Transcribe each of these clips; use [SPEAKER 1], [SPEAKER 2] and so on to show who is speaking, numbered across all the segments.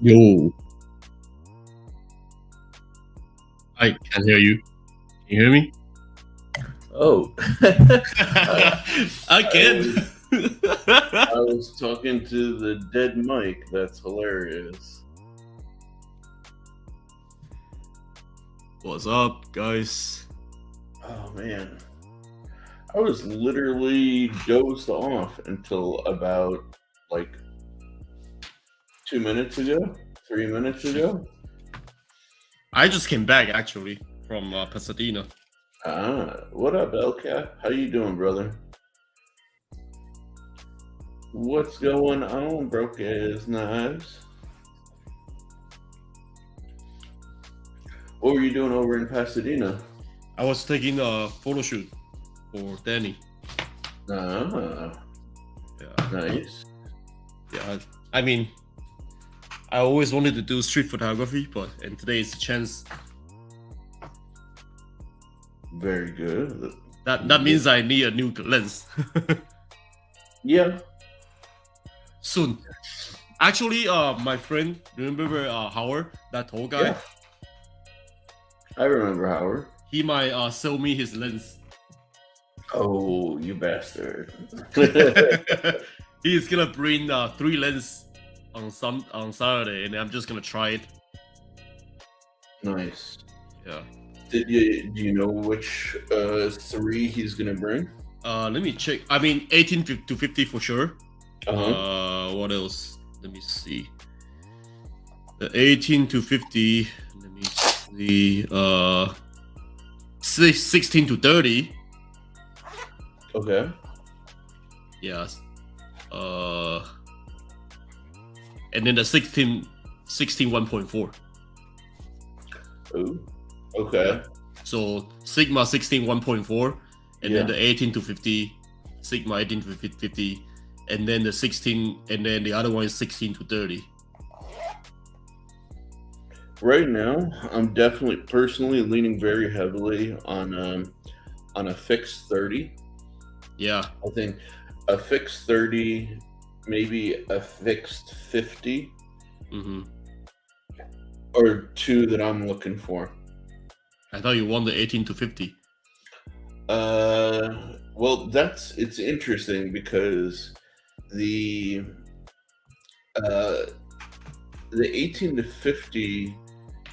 [SPEAKER 1] Yo, I can hear you. Can you hear me?
[SPEAKER 2] Oh,
[SPEAKER 3] Again.
[SPEAKER 2] I was talking to the dead mic. That's hilarious.
[SPEAKER 3] What's up, guys?
[SPEAKER 2] Oh man, I was literally dozed off until about like 2 minutes ago, 3 minutes ago.
[SPEAKER 3] I just came back actually from Pasadena.
[SPEAKER 2] What up, LCAP? How you doing, brother? What's going on, broke ass knives? What were you doing over in Pasadena?
[SPEAKER 3] I was taking a photo shoot for Danny.
[SPEAKER 2] Ah,
[SPEAKER 3] Yeah,
[SPEAKER 2] nice.
[SPEAKER 3] yeah. I mean, I always wanted to do street photography, and today is a chance.
[SPEAKER 2] Very good.
[SPEAKER 3] That means I need a new lens
[SPEAKER 2] Yeah.
[SPEAKER 3] soon. Actually, my friend, remember Howard, that tall guy?
[SPEAKER 2] Yeah. I remember Howard.
[SPEAKER 3] He might sell me his lens.
[SPEAKER 2] Oh, you bastard.
[SPEAKER 3] He's gonna bring 3 lenses on Saturday, and I'm just gonna try it.
[SPEAKER 2] Nice.
[SPEAKER 3] Yeah.
[SPEAKER 2] Do you know which 3 he's gonna bring?
[SPEAKER 3] Let me check. I mean, 18 to 50 for sure.
[SPEAKER 2] Uh-huh.
[SPEAKER 3] What else? Let me see. The 18 to 50. Let me see. 16 to 30.
[SPEAKER 2] Okay.
[SPEAKER 3] Yes. And then the 16 1.4.
[SPEAKER 2] Oh. Okay.
[SPEAKER 3] So Sigma 16 1.4, and
[SPEAKER 2] Yeah.
[SPEAKER 3] then the 18 to 50, Sigma 18 to 50, and then the 16, and then the other one is 16 to 30.
[SPEAKER 2] Right now, I'm definitely personally leaning very heavily on a fixed 30.
[SPEAKER 3] Yeah.
[SPEAKER 2] I think a fixed 30, maybe a fixed 50,
[SPEAKER 3] Mm-hmm.
[SPEAKER 2] or 2 that I'm looking for.
[SPEAKER 3] I thought you won the 18 to 50.
[SPEAKER 2] Well, it's interesting because the 18 to 50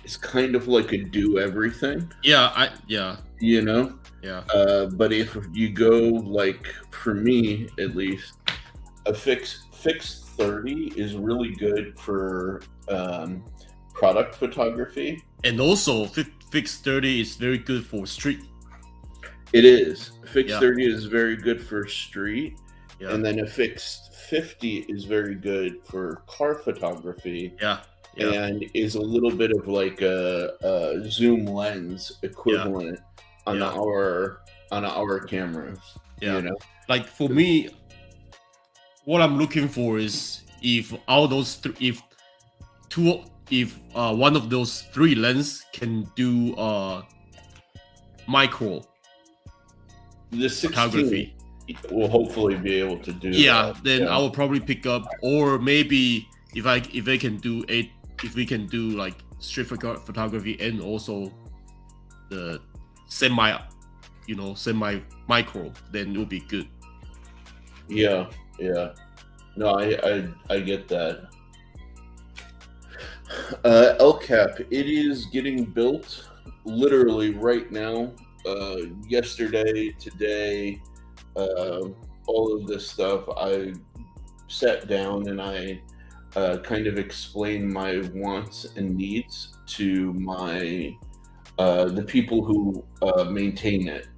[SPEAKER 2] is kind of like a do everything,
[SPEAKER 3] Yeah.
[SPEAKER 2] you know.
[SPEAKER 3] Yeah.
[SPEAKER 2] But if you go, like, for me at least, a fixed 30 is really good for product photography.
[SPEAKER 3] And also, fixed 30 is very good for street.
[SPEAKER 2] It is. Fixed
[SPEAKER 3] Yeah.
[SPEAKER 2] 30 is very good for street.
[SPEAKER 3] Yeah.
[SPEAKER 2] And then a fixed 50 is very good for car photography.
[SPEAKER 3] Yeah.
[SPEAKER 2] And is a little bit of like a zoom lens equivalent on our cameras.
[SPEAKER 3] Yeah.
[SPEAKER 2] You know?
[SPEAKER 3] Like for me, what I'm looking for is if all those if one of those 3 lenses can do micro
[SPEAKER 2] The 16
[SPEAKER 3] photography.
[SPEAKER 2] will hopefully be able to do
[SPEAKER 3] Yeah,
[SPEAKER 2] that.
[SPEAKER 3] then I will probably pick up, or maybe if they can do if we can do like street photography and also the semi micro, then it will be good.
[SPEAKER 2] Yeah. No, I get that. LCAP, it is getting built literally right now. Yesterday, today, all of this stuff, I sat down and I kind of explained my wants and needs to the people who maintain it.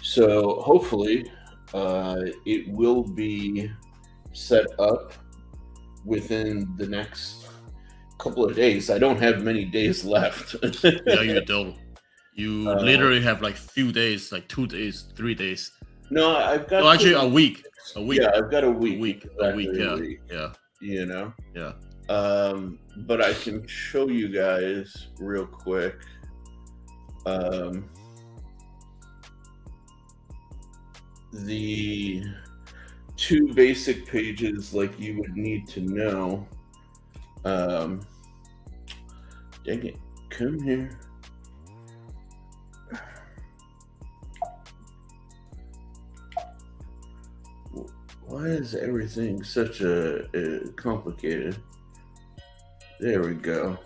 [SPEAKER 2] So hopefully, it will be set up within the next couple of days. I don't have many days left.
[SPEAKER 3] Yeah, you don't. You literally have like few days, like 2 days, 3 days.
[SPEAKER 2] No, I've got
[SPEAKER 3] actually a week. A week.
[SPEAKER 2] Yeah, I've got a week.
[SPEAKER 3] A week.
[SPEAKER 2] Exactly
[SPEAKER 3] Yeah.
[SPEAKER 2] You know.
[SPEAKER 3] Yeah.
[SPEAKER 2] But I can show you guys real quick. The 2 basic pages like you would need to know Dang it. Come here. Why is everything such a complicated? There we go.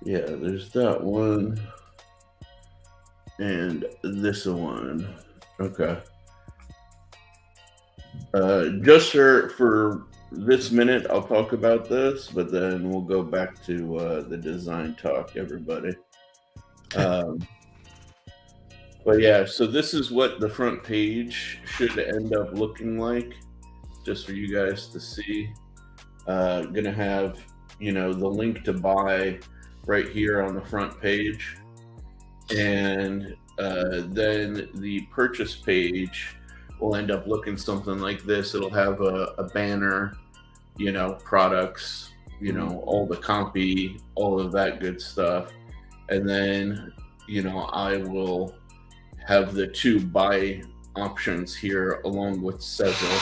[SPEAKER 2] Yeah, there's that one. And this one. Okay. Just for this minute, I'll talk about this, but then we'll go back to the design talk, everybody. But yeah, so this is what the front page should end up looking like, just for you guys to see. Gonna have, the link to buy right here on the front page. And then the purchase page will end up looking something like this. It'll have a banner, products, all the copy, all of that good stuff. And then, I will have the 2 buy options here along with Sezzle.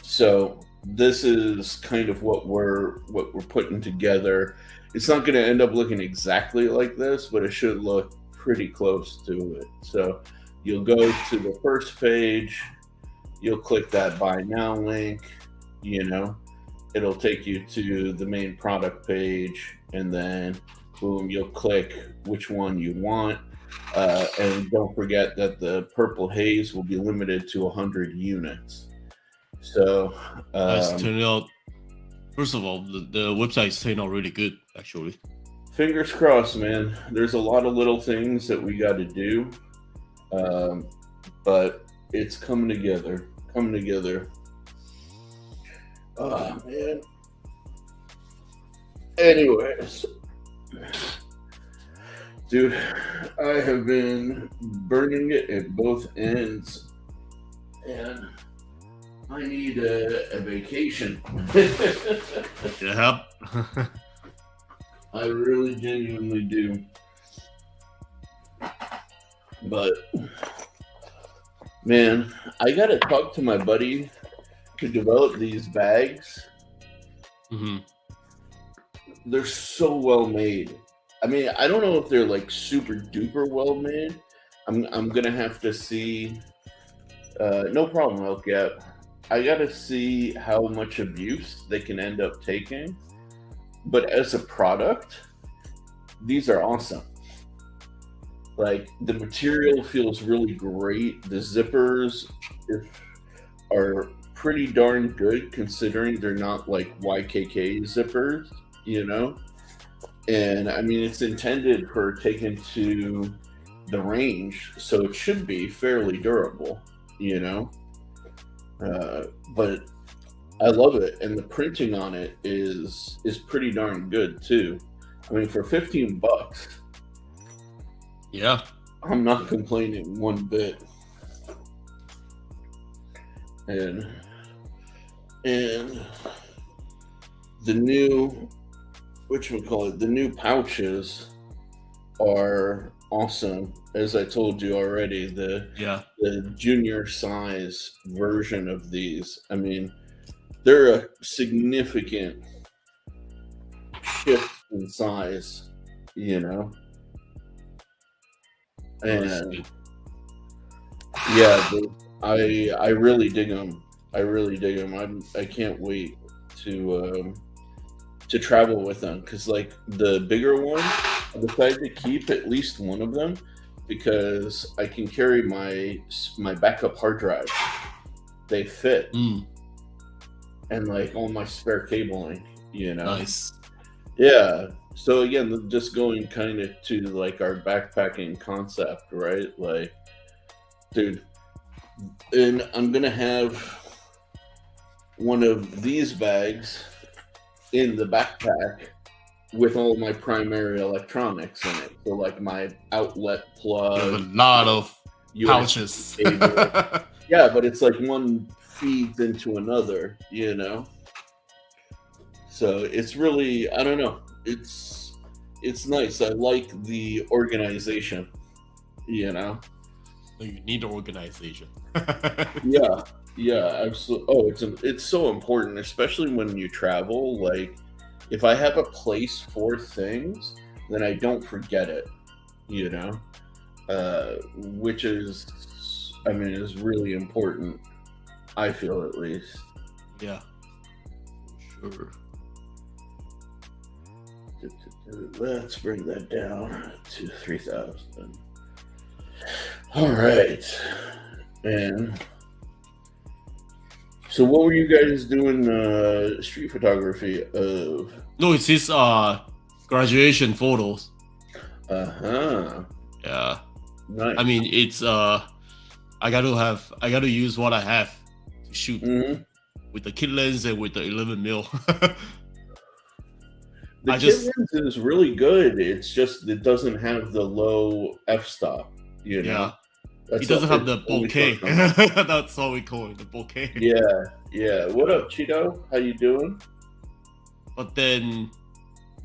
[SPEAKER 2] So this is kind of what we're putting together. It's not going to end up looking exactly like this, but it should look pretty close to it. So you'll go to the first page, you'll click that buy now link, it'll take you to the main product page, and then boom, you'll click which one you want. And don't forget that the Purple Haze will be limited to 100 units. So
[SPEAKER 3] it's turning out, first of all, the website is turning out really good, actually.
[SPEAKER 2] Fingers crossed, man. There's a lot of little things that we got to do, but it's coming together. Oh, man. Anyways, dude, I have been burning it at both ends, and I need a vacation.
[SPEAKER 3] Yeah.
[SPEAKER 2] I really genuinely do. But, man, I gotta talk to my buddy who developed these bags.
[SPEAKER 3] Mm-hmm.
[SPEAKER 2] They're so well made. I mean, I don't know if they're like super duper well made. I'm gonna have to see. No problem, Elcap. I gotta see how much abuse they can end up taking. But as a product, these are awesome. Like, the material feels really great. The zippers are pretty darn good, considering they're not like YKK zippers, And I mean, it's intended for taken to the range, so it should be fairly durable, But I love it, and the printing on it is pretty darn good too. I mean, for $15,
[SPEAKER 3] yeah,
[SPEAKER 2] I'm not complaining one bit. And the new, the new pouches are awesome. As I told you already, the junior size version of these, I mean, they're a significant shift in size, And yeah, I really dig them. I can't wait to travel with them, because like the bigger one, I decided to keep at least one of them because I can carry my backup hard drive. They fit, and like all my spare cabling,
[SPEAKER 3] Nice.
[SPEAKER 2] Yeah. So again, just going kind of to like our backpacking concept, right? Like, dude, and I'm gonna have one of these bags in the backpack with all my primary electronics in it. So like my outlet plug,
[SPEAKER 3] You have a lot of
[SPEAKER 2] USB
[SPEAKER 3] pouches.
[SPEAKER 2] cable. Yeah, but it's like one feeds into another, So it's really, I don't know. It's nice. I like the organization,
[SPEAKER 3] You need an organization.
[SPEAKER 2] Yeah. Yeah, absolutely. Oh, it's so important, especially when you travel. Like, if I have a place for things, then I don't forget it. You know, which is, I mean, is really important. I feel at least.
[SPEAKER 3] Yeah, sure.
[SPEAKER 2] Let's bring that down to 3,000. All right, and so what were you guys doing street photography of?
[SPEAKER 3] No, it's his graduation photos.
[SPEAKER 2] Uh-huh.
[SPEAKER 3] Yeah.
[SPEAKER 2] Nice.
[SPEAKER 3] I mean, it's I gotta use what I have to shoot with the kit lens and with the 11 mil.
[SPEAKER 2] The kit lens is really good. It's just it doesn't have the low f-stop. You know,
[SPEAKER 3] yeah, it doesn't have the bokeh. That's what we call it, the bokeh.
[SPEAKER 2] Yeah. What up, Cheeto? How you doing?
[SPEAKER 3] But then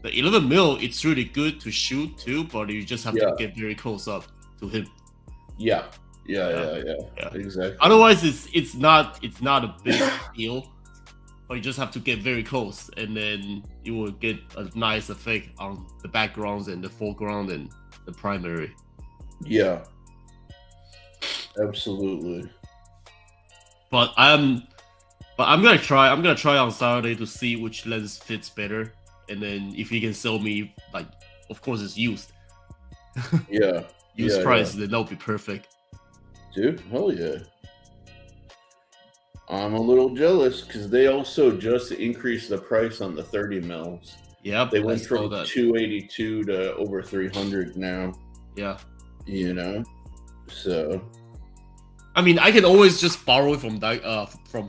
[SPEAKER 3] the 11 mil, it's really good to shoot too, but you just have to get very close up to him.
[SPEAKER 2] Yeah. Exactly.
[SPEAKER 3] Otherwise, it's not a big deal. But you just have to get very close, and then you will get a nice effect on the backgrounds and the foreground and the primary.
[SPEAKER 2] Yeah, absolutely.
[SPEAKER 3] But I'm gonna try on Saturday to see which lens fits better, and then if he can sell me, like, of course it's used.
[SPEAKER 2] Yeah.
[SPEAKER 3] Used price, then that'll be perfect.
[SPEAKER 2] Dude, hell yeah. I'm a little jealous because they also just increased the price on the 30 mils.
[SPEAKER 3] Yep,
[SPEAKER 2] they went from 282 to over 300 now.
[SPEAKER 3] Yeah,
[SPEAKER 2] you know. So,
[SPEAKER 3] I mean, I can always just borrow it from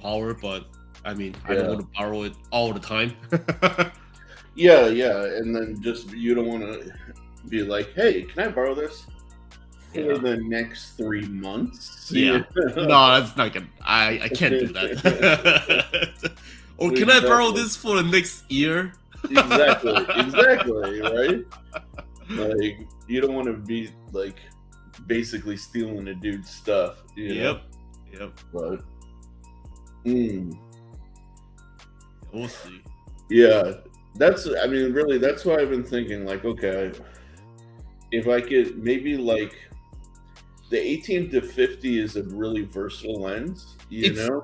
[SPEAKER 3] Howard, but I mean, I don't want to borrow it all the time.
[SPEAKER 2] yeah, and then just you don't want to be like, hey, can I borrow this? For the next 3 months.
[SPEAKER 3] Yeah. No, that's not good. I can't do that. Or can I borrow this for the next year?
[SPEAKER 2] Exactly, right? Like, you don't want to be like basically stealing a dude's stuff. You know?
[SPEAKER 3] Yep.
[SPEAKER 2] But
[SPEAKER 3] we'll see.
[SPEAKER 2] Yeah. That's why I've been thinking, like, okay, if I could maybe like the 18-50 is a really versatile lens, you know?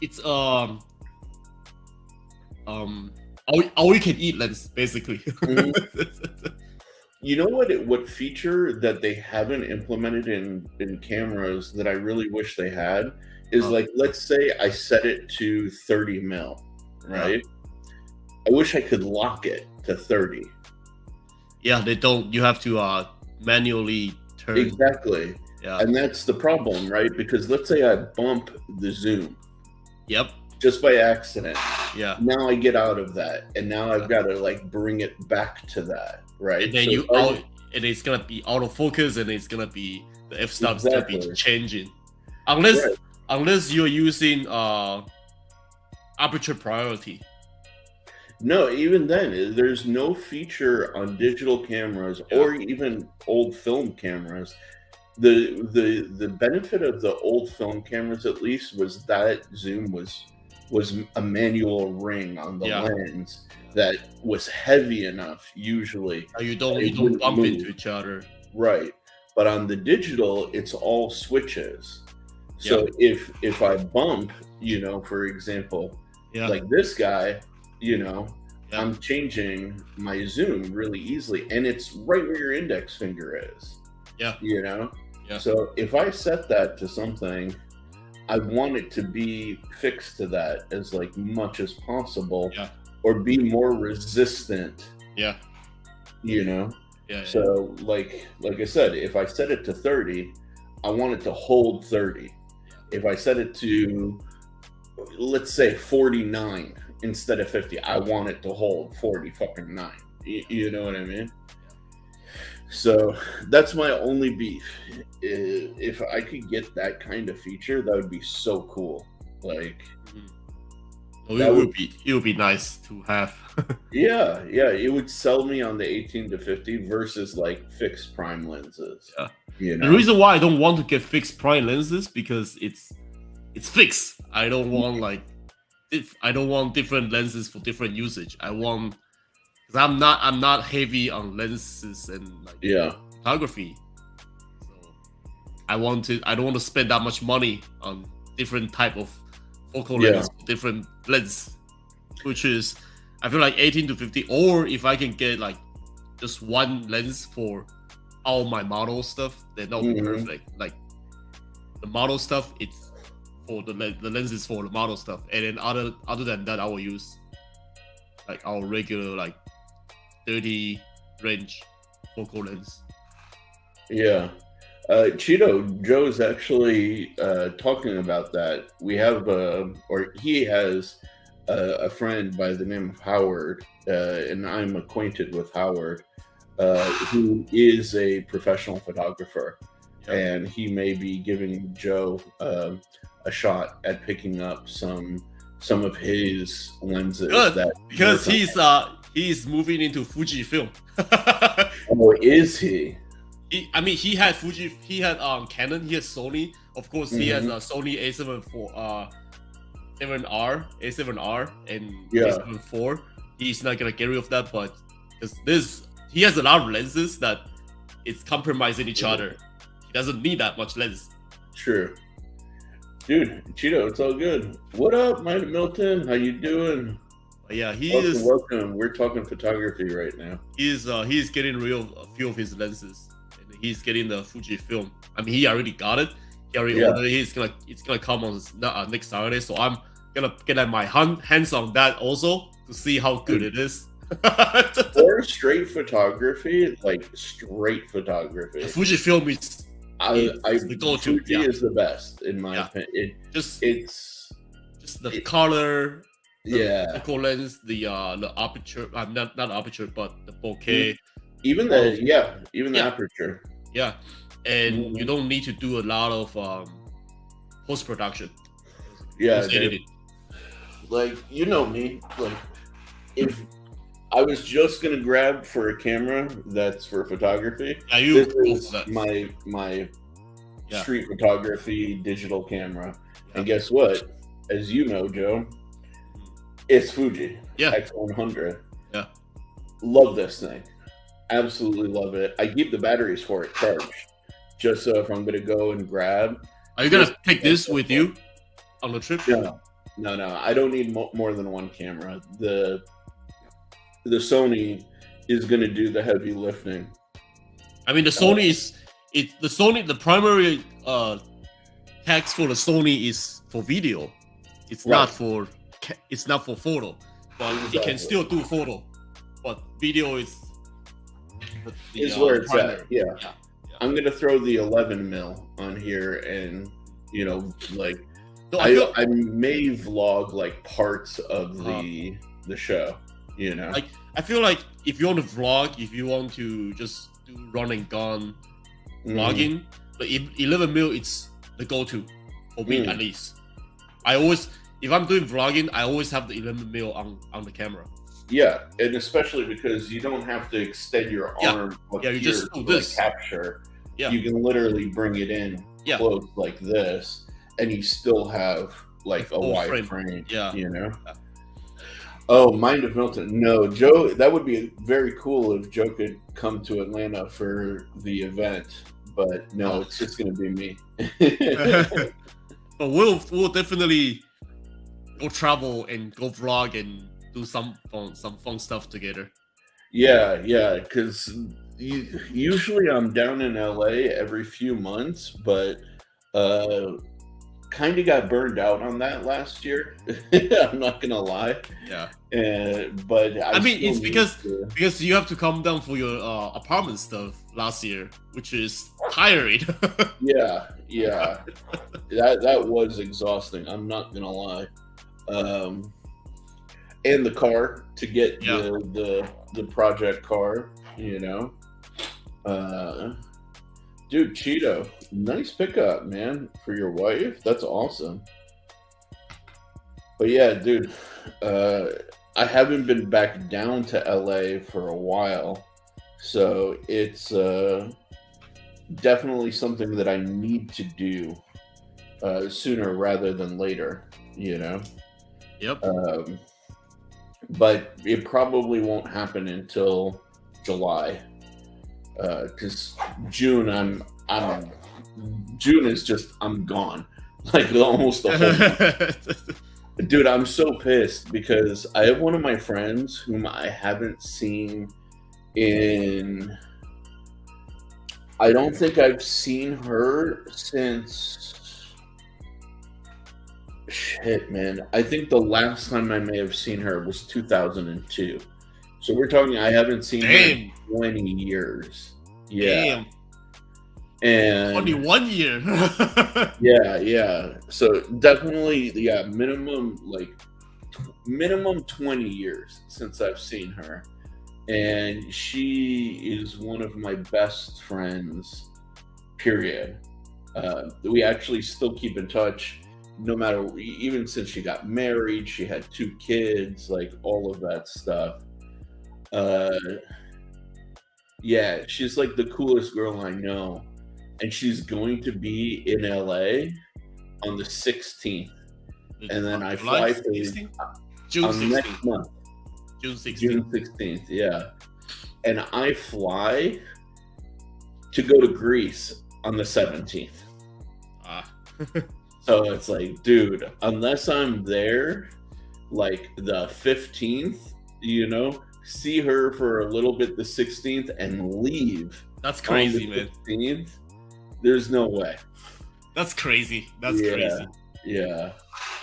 [SPEAKER 3] It's all you can eat lens, basically.
[SPEAKER 2] You know what feature that they haven't implemented in cameras that I really wish they had is like, let's say I set it to 30 mil, right? I wish I could lock it to 30.
[SPEAKER 3] Yeah, they don't. You have to manually turn.
[SPEAKER 2] Exactly.
[SPEAKER 3] Yeah.
[SPEAKER 2] And that's the problem, right? Because let's say I bump the zoom.
[SPEAKER 3] Yep.
[SPEAKER 2] Just by accident.
[SPEAKER 3] Yeah.
[SPEAKER 2] Now I get out of that, and now I've got to like bring it back to that, right?
[SPEAKER 3] And then and it's gonna be autofocus, and it's gonna be the f-stop is gonna be changing, unless you're using aperture priority.
[SPEAKER 2] No, even then, there's no feature on digital cameras or even old film cameras. The benefit of the old film cameras, at least, was that zoom was a manual ring on the lens that was heavy enough. Usually,
[SPEAKER 3] you don't bump into each other,
[SPEAKER 2] right? But on the digital, it's all switches. So if I bump, for example, like this guy. I'm changing my zoom really easily, and it's right where your index finger is. So if I set that to something, I want it to be fixed to that as like much as possible, or be more resistant. So like I said, if I set it to 30, I want it to hold 30. If I set it to, let's say, 49 instead of 50, I want it to hold 49. You know what I mean? So that's my only beef. If I could get that kind of feature, that would be so cool. Like,
[SPEAKER 3] it would be nice to have.
[SPEAKER 2] yeah, it would sell me on the 18-50 versus like fixed prime lenses.
[SPEAKER 3] The reason why I don't want to get fixed prime lenses because it's it's fixed. I don't want like I don't want different lenses for different usage. I want because I'm not heavy on lenses and like photography. So I don't want to spend that much money on different type of focal lens, different lens, which is I feel like 18 to 50, or if I can get like just one lens for all my model stuff, then that'll be perfect. Like the model stuff, it's for the lenses for the model stuff, and then other than that, I will use like our regular like 30 range focal lens.
[SPEAKER 2] Yeah. Cheeto, Joe's actually talking about that. We have, or he has a friend by the name of Howard, and I'm acquainted with Howard, who is a professional photographer, and he may be giving Joe a shot at picking up some of his lenses.
[SPEAKER 3] Good, because he's moving into Fujifilm.
[SPEAKER 2] Oh, is he?
[SPEAKER 3] I mean, he had Canon, he has Sony. Of course, he has a Sony A7R, and A7 IV. He's not gonna get rid of that, but because he has a lot of lenses that it's compromising each other. He doesn't need that much lens.
[SPEAKER 2] True. Dude, Cheeto, it's all good. What up, Mighty Milton? How you doing?
[SPEAKER 3] Yeah,
[SPEAKER 2] welcome. We're talking photography right now.
[SPEAKER 3] He's getting rid of a few of his lenses, and he's getting the Fujifilm. I mean, he already got it. He already ordered it. It's gonna come on next Saturday. So I'm gonna get my hands on that also to see how good it is.
[SPEAKER 2] For straight photography, like straight photography,
[SPEAKER 3] the Fujifilm is.
[SPEAKER 2] The go-to. Fuji is the best in my opinion. It's
[SPEAKER 3] the color,
[SPEAKER 2] the
[SPEAKER 3] focal lens, the aperture. Not aperture, but the bokeh.
[SPEAKER 2] Even the aperture.
[SPEAKER 3] Yeah, and you don't need to do a lot of post production.
[SPEAKER 2] Yeah, like you know me. Like if I was just gonna grab for a camera that's for photography. This is my street photography digital camera, and guess what? As you know, Joe, it's Fuji X100.
[SPEAKER 3] Yeah,
[SPEAKER 2] love this thing. Absolutely love it. I keep the batteries for it charged, just so if I'm gonna go and grab.
[SPEAKER 3] Are you gonna take this with you on the trip?
[SPEAKER 2] No. I don't need more than one camera. The Sony is going to do the heavy lifting.
[SPEAKER 3] I mean, the primary text for the Sony is for video. It's not for photo, but it can still do photo. But video is
[SPEAKER 2] where it's primary. At. Yeah. I'm going to throw the 11 mil on here, and like I may vlog like parts of the show.
[SPEAKER 3] Like I feel like if you want to vlog, if you want to just do run and gun vlogging, but 11 mil it's the go-to for me at least. If I'm doing vlogging, I always have the 11 mil on the camera.
[SPEAKER 2] Yeah, and especially because you don't have to extend your arm
[SPEAKER 3] you just do this
[SPEAKER 2] capture. Yeah, you can literally bring it in close like this, and you still have like a wide frame.
[SPEAKER 3] Yeah.
[SPEAKER 2] Oh, Mind of Milton. No, Joe, that would be very cool if Joe could come to Atlanta for the event, but no, it's just going to be me.
[SPEAKER 3] But we'll definitely go travel and go vlog and do some fun stuff together.
[SPEAKER 2] Yeah, because usually I'm down in LA every few months, but kind of got burned out on that last year. I'm not gonna lie.
[SPEAKER 3] Yeah.
[SPEAKER 2] But
[SPEAKER 3] I mean, it's because you have to come down for your apartment stuff last year, which is tiring.
[SPEAKER 2] yeah. That was exhausting. I'm not gonna lie. And the car to get the project car, Dude, Cheeto, nice pickup, man, for your wife. That's awesome. But yeah, dude, I haven't been back down to LA for a while, so it's definitely something that I need to do. sooner rather than later, you know.
[SPEAKER 3] Yep.
[SPEAKER 2] But it probably won't happen until July, because June June is just I'm gone, like almost the whole month. Dude, I'm so pissed because I have one of my friends whom I haven't seen in. I don't think I've seen her since. Shit, man. I think the last time I may have seen her was 2002. So we're talking, I haven't seen her in 20 years. Yeah.
[SPEAKER 3] Damn.
[SPEAKER 2] And
[SPEAKER 3] Only 1 year.
[SPEAKER 2] yeah. So definitely, minimum 20 years since I've seen her. And she is one of my best friends, period. We actually still keep in touch, no matter, even since she got married, she had 2 kids, like all of that stuff. Yeah, she's like the coolest girl I know. And she's going to be in LA on the 16th. And then I fly to
[SPEAKER 3] June 16th.
[SPEAKER 2] Next month.
[SPEAKER 3] June 16th.
[SPEAKER 2] June 16th, yeah. And I fly to go to Greece on the 17th. So it's like, dude, unless I'm there like the 15th, see her for a little bit the 16th and leave.
[SPEAKER 3] That's crazy,
[SPEAKER 2] on the 15th,
[SPEAKER 3] man.
[SPEAKER 2] There's no way.
[SPEAKER 3] That's crazy. That's crazy.
[SPEAKER 2] Yeah.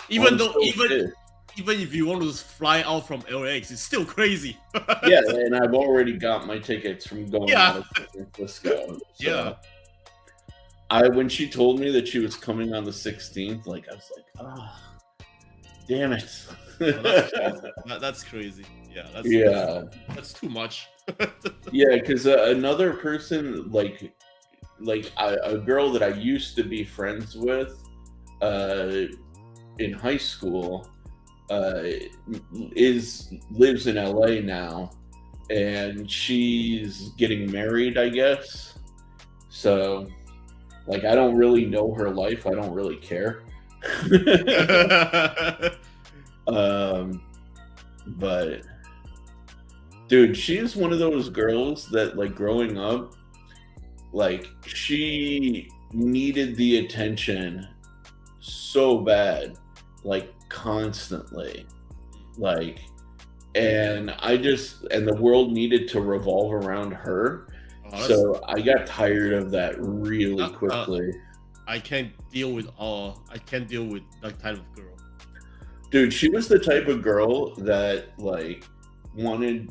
[SPEAKER 3] Even if you want to fly out from LAX, it's still crazy.
[SPEAKER 2] Yeah, and I've already got my tickets from going out of San Francisco. So when she told me that she was coming on the 16th, like I was like, oh, damn it.
[SPEAKER 3] That's crazy. Yeah. That's too much.
[SPEAKER 2] Yeah, because another person, like a girl that I used to be friends with in high school, lives in LA now, and she's getting married, I guess. So, like, I don't really know her life. I don't really care. But dude, she's one of those girls that, like, growing up, like, she needed the attention so bad, like, constantly, like, and the world needed to revolve around her. So I got tired of that really quickly.
[SPEAKER 3] I can't deal with that type of girl.
[SPEAKER 2] Dude, she was the type of girl that, like, wanted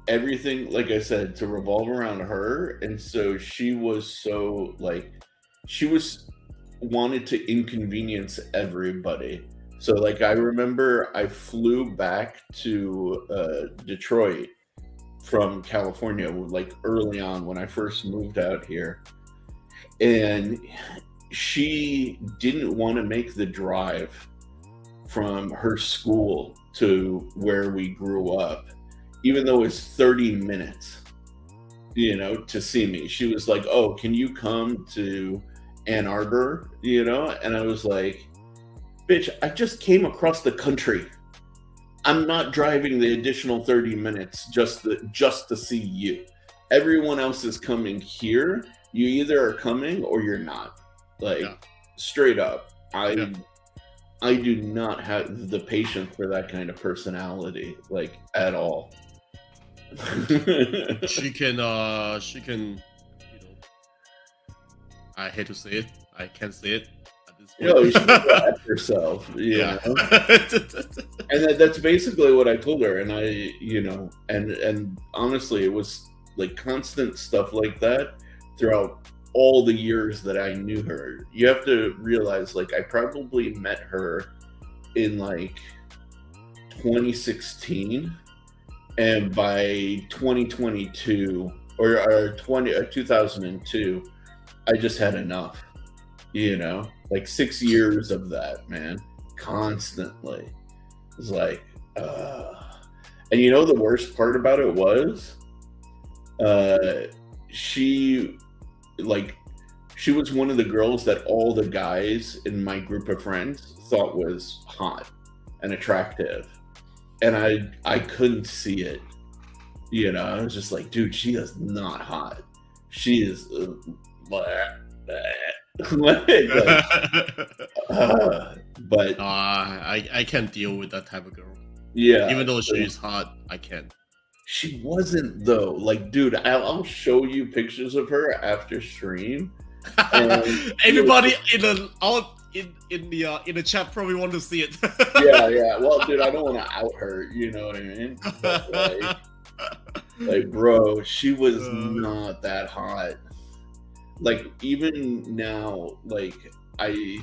[SPEAKER 2] everything, like I said, to revolve around her. And so she wanted to inconvenience everybody. So, like, I remember I flew back to Detroit from California, like, early on when I first moved out here. And she didn't want to make the drive from her school to where we grew up, even though it's 30 minutes, to see me. She was like, oh, can you come to Ann Arbor? And I was like, bitch, I just came across the country. I'm not driving the additional 30 minutes just to see you. Everyone else is coming here. You either are coming or you're not. Like, straight up. I do not have the patience for that kind of personality, like, at all.
[SPEAKER 3] She can, I hate to say it. I can't say it.
[SPEAKER 2] You should at herself, know? And that's basically what I told her. And I, and honestly, it was like constant stuff like that throughout all the years that I knew her. You have to realize, like, I probably met her in like 2016, and by 2022 or 2002, I just had enough. Like 6 years of that, man, constantly. It was like, and the worst part about it was, she, like, she was one of the girls that all the guys in my group of friends thought was hot and attractive, and I couldn't see it. You know, I was just like, dude, she is not hot. She is but
[SPEAKER 3] I can't deal with that type of girl.
[SPEAKER 2] yeah,
[SPEAKER 3] Even though she is hot, I can't.
[SPEAKER 2] she wasn't though. Like, dude, I'll show you pictures of her after stream.
[SPEAKER 3] Everybody in the chat probably want to see it.
[SPEAKER 2] yeah. Well, dude, I don't want to out her. You know what I mean? But, like, bro, she was not that hot. Like, even now, like, I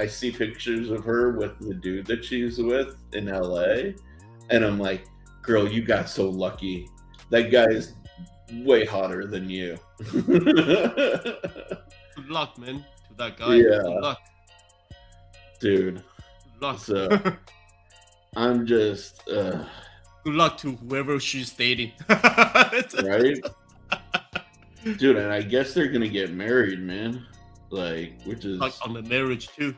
[SPEAKER 2] see pictures of her with the dude that she's with in LA, and I'm like, girl, you got so lucky. That guy is way hotter than you.
[SPEAKER 3] Good luck, man, to that guy.
[SPEAKER 2] Yeah.
[SPEAKER 3] Good luck.
[SPEAKER 2] Dude.
[SPEAKER 3] Good luck.
[SPEAKER 2] So, I'm just,
[SPEAKER 3] Good luck to whoever she's dating.
[SPEAKER 2] right? Dude, and I guess they're gonna get married, man. Like, which is
[SPEAKER 3] Like on the marriage too.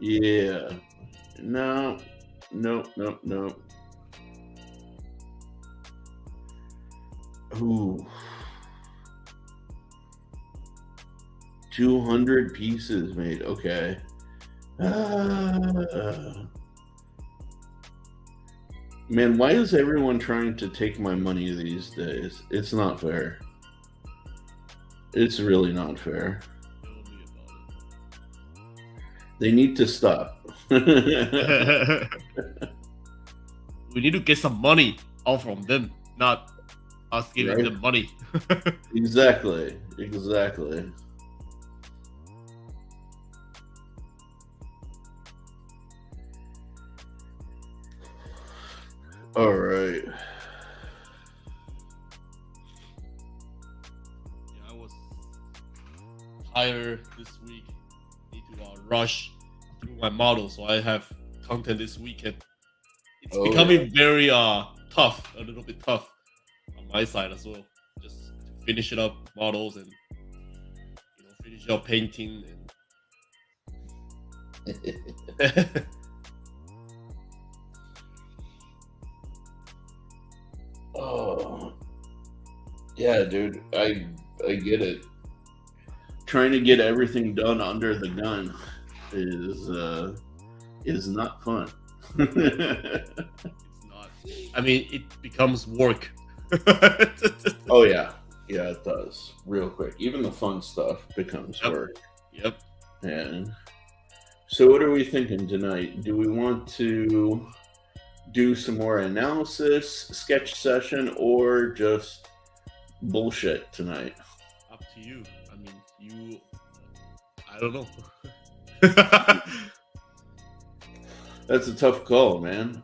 [SPEAKER 2] yeah. No. Ooh. 200 pieces made. Okay. Man, why is everyone trying to take my money these days? It's not fair. It's really not fair.
[SPEAKER 3] Tell me about
[SPEAKER 2] They need to stop.
[SPEAKER 3] it. We need to get some money out from them, not us giving
[SPEAKER 2] Right.
[SPEAKER 3] them money.
[SPEAKER 2] Exactly. All right.
[SPEAKER 3] Yeah, I was tired this week. Need to rush through my model, so I have content this weekend. It's
[SPEAKER 2] Oh,
[SPEAKER 3] becoming very tough, a little bit tough on my side as well. Just to finish it up models and finish up painting and
[SPEAKER 2] Oh, yeah, dude. I get it. Trying to get everything done under the gun is not fun.
[SPEAKER 3] it's not. I mean, it becomes work.
[SPEAKER 2] Oh yeah, it does real quick. Even the fun stuff becomes
[SPEAKER 3] Yep.
[SPEAKER 2] work.
[SPEAKER 3] Yep.
[SPEAKER 2] And so, what are we thinking tonight? Do we want to do some more analysis, sketch session, or just bullshit tonight?
[SPEAKER 3] Up to you. I mean, I don't know.
[SPEAKER 2] That's a tough call, man.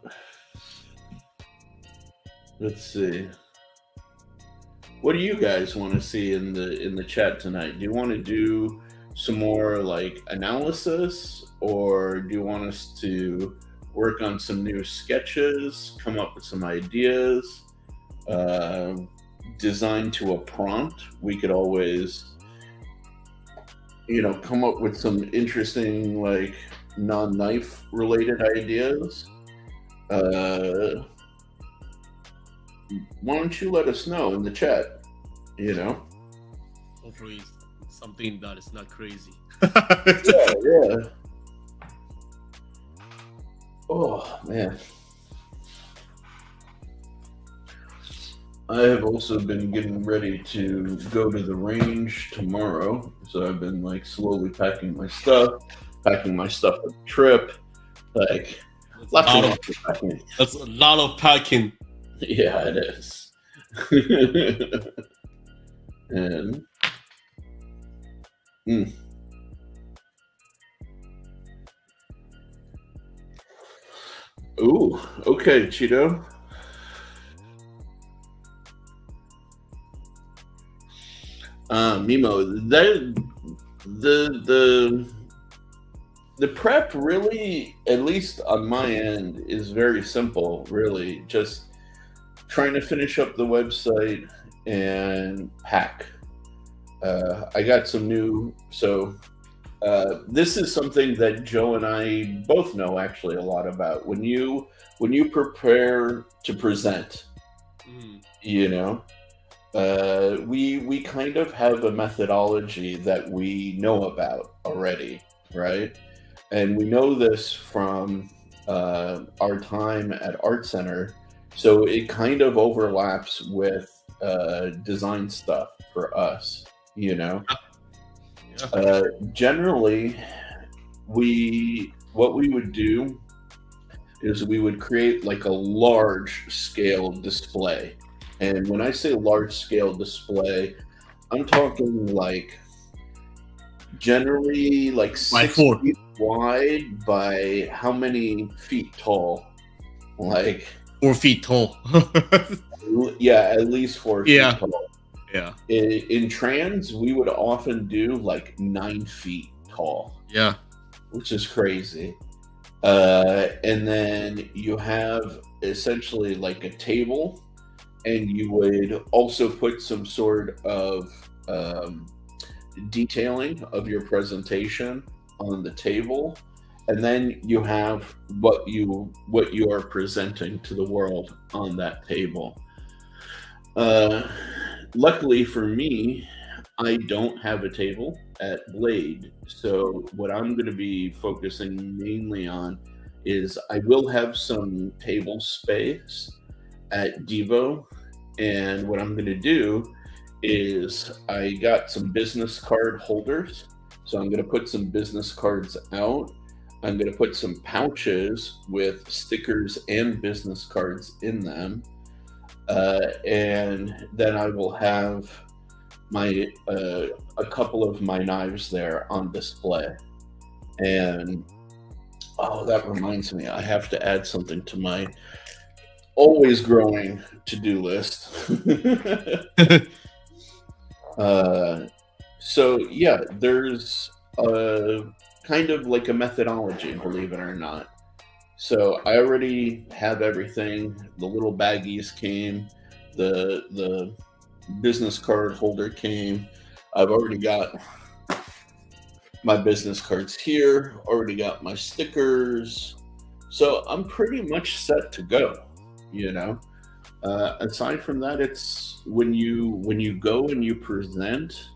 [SPEAKER 2] Let's see. What do you guys want to see in the chat tonight? Do you want to do some more like analysis, or do you want us to work on some new sketches, come up with some ideas, design to a prompt? We could always, come up with some interesting like non-knife related ideas. Why don't you let us know in the chat?
[SPEAKER 3] Hopefully, it's something that is not crazy.
[SPEAKER 2] Yeah. Oh man, I have also been getting ready to go to the range tomorrow, so I've been like slowly packing my stuff for the trip. Like lots of packing.
[SPEAKER 3] That's a lot of packing.
[SPEAKER 2] Yeah, it is. And ooh, okay, Cheeto. Mimo, the prep really, at least on my end, is very simple. Really, just trying to finish up the website and pack. I got some new. So this is something that Joe and I both know actually a lot about. When you prepare to present,
[SPEAKER 3] Mm.
[SPEAKER 2] you know, we kind of have a methodology that we know about already, right? And we know this from our time at Art Center, so it kind of overlaps with design stuff for us, you know.
[SPEAKER 3] Yeah.
[SPEAKER 2] Generally, we what we would do is we would create like a large scale display. And when I say large scale display, I'm talking like generally like
[SPEAKER 3] By
[SPEAKER 2] 6
[SPEAKER 3] four.
[SPEAKER 2] feet wide by how many feet tall? Like,
[SPEAKER 3] 4 feet tall.
[SPEAKER 2] yeah, at least 4 feet
[SPEAKER 3] Yeah.
[SPEAKER 2] tall.
[SPEAKER 3] Yeah.
[SPEAKER 2] In trans, we would often do like 9 feet tall,
[SPEAKER 3] Yeah.
[SPEAKER 2] which is crazy. And then you have essentially like a table, and you would also put some sort of detailing of your presentation on the table, and then you have what you are presenting to the world on that table. Luckily for me, I don't have a table at Blade, so what I'm going to be focusing mainly on is I will have some table space at Devo, and what I'm going to do is I got some business card holders, so I'm going to put some business cards out. I'm going to put some pouches with stickers and business cards in them, and then I will have my a couple of my knives there on display. And oh, that reminds me, I have to add something to my always growing to-do list. So yeah, there's kind of like a methodology, believe it or not. So I already have everything. The little baggies came, the business card holder came. I've already got my business cards here, already got my stickers. So I'm pretty much set to go, you know. Aside from that, it's when you go and you present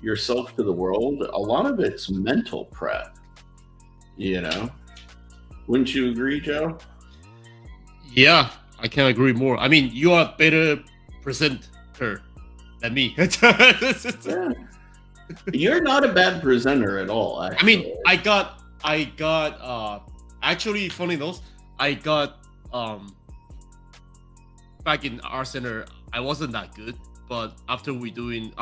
[SPEAKER 2] yourself to the world, a lot of it's mental prep, you know. Wouldn't you agree, Joe?
[SPEAKER 3] Yeah, I can't agree more. I mean, you are a better presenter than me.
[SPEAKER 2] Yeah. You're not a bad presenter at all,
[SPEAKER 3] I
[SPEAKER 2] actually.
[SPEAKER 3] mean, I got actually, funny enough, I got back in Art Center, I wasn't that good, but after we graduated,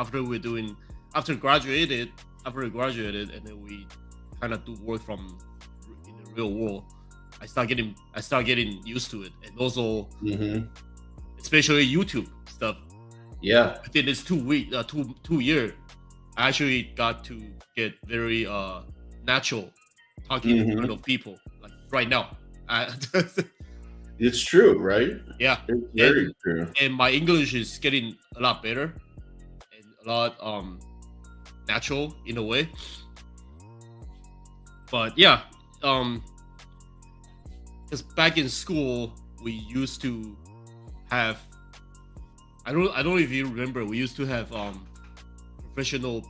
[SPEAKER 3] and then we kind of do work from in the real world, I start getting used to it, and also especially YouTube stuff.
[SPEAKER 2] Yeah.
[SPEAKER 3] Within this 2 week, 2 year, I actually got to get very natural talking in front of people, like right now.
[SPEAKER 2] It's true, right?
[SPEAKER 3] Yeah,
[SPEAKER 2] It's very true.
[SPEAKER 3] and my English is getting a lot better and a lot natural in a way. But yeah, because back in school we used to have, I don't know if you remember, we used to have professional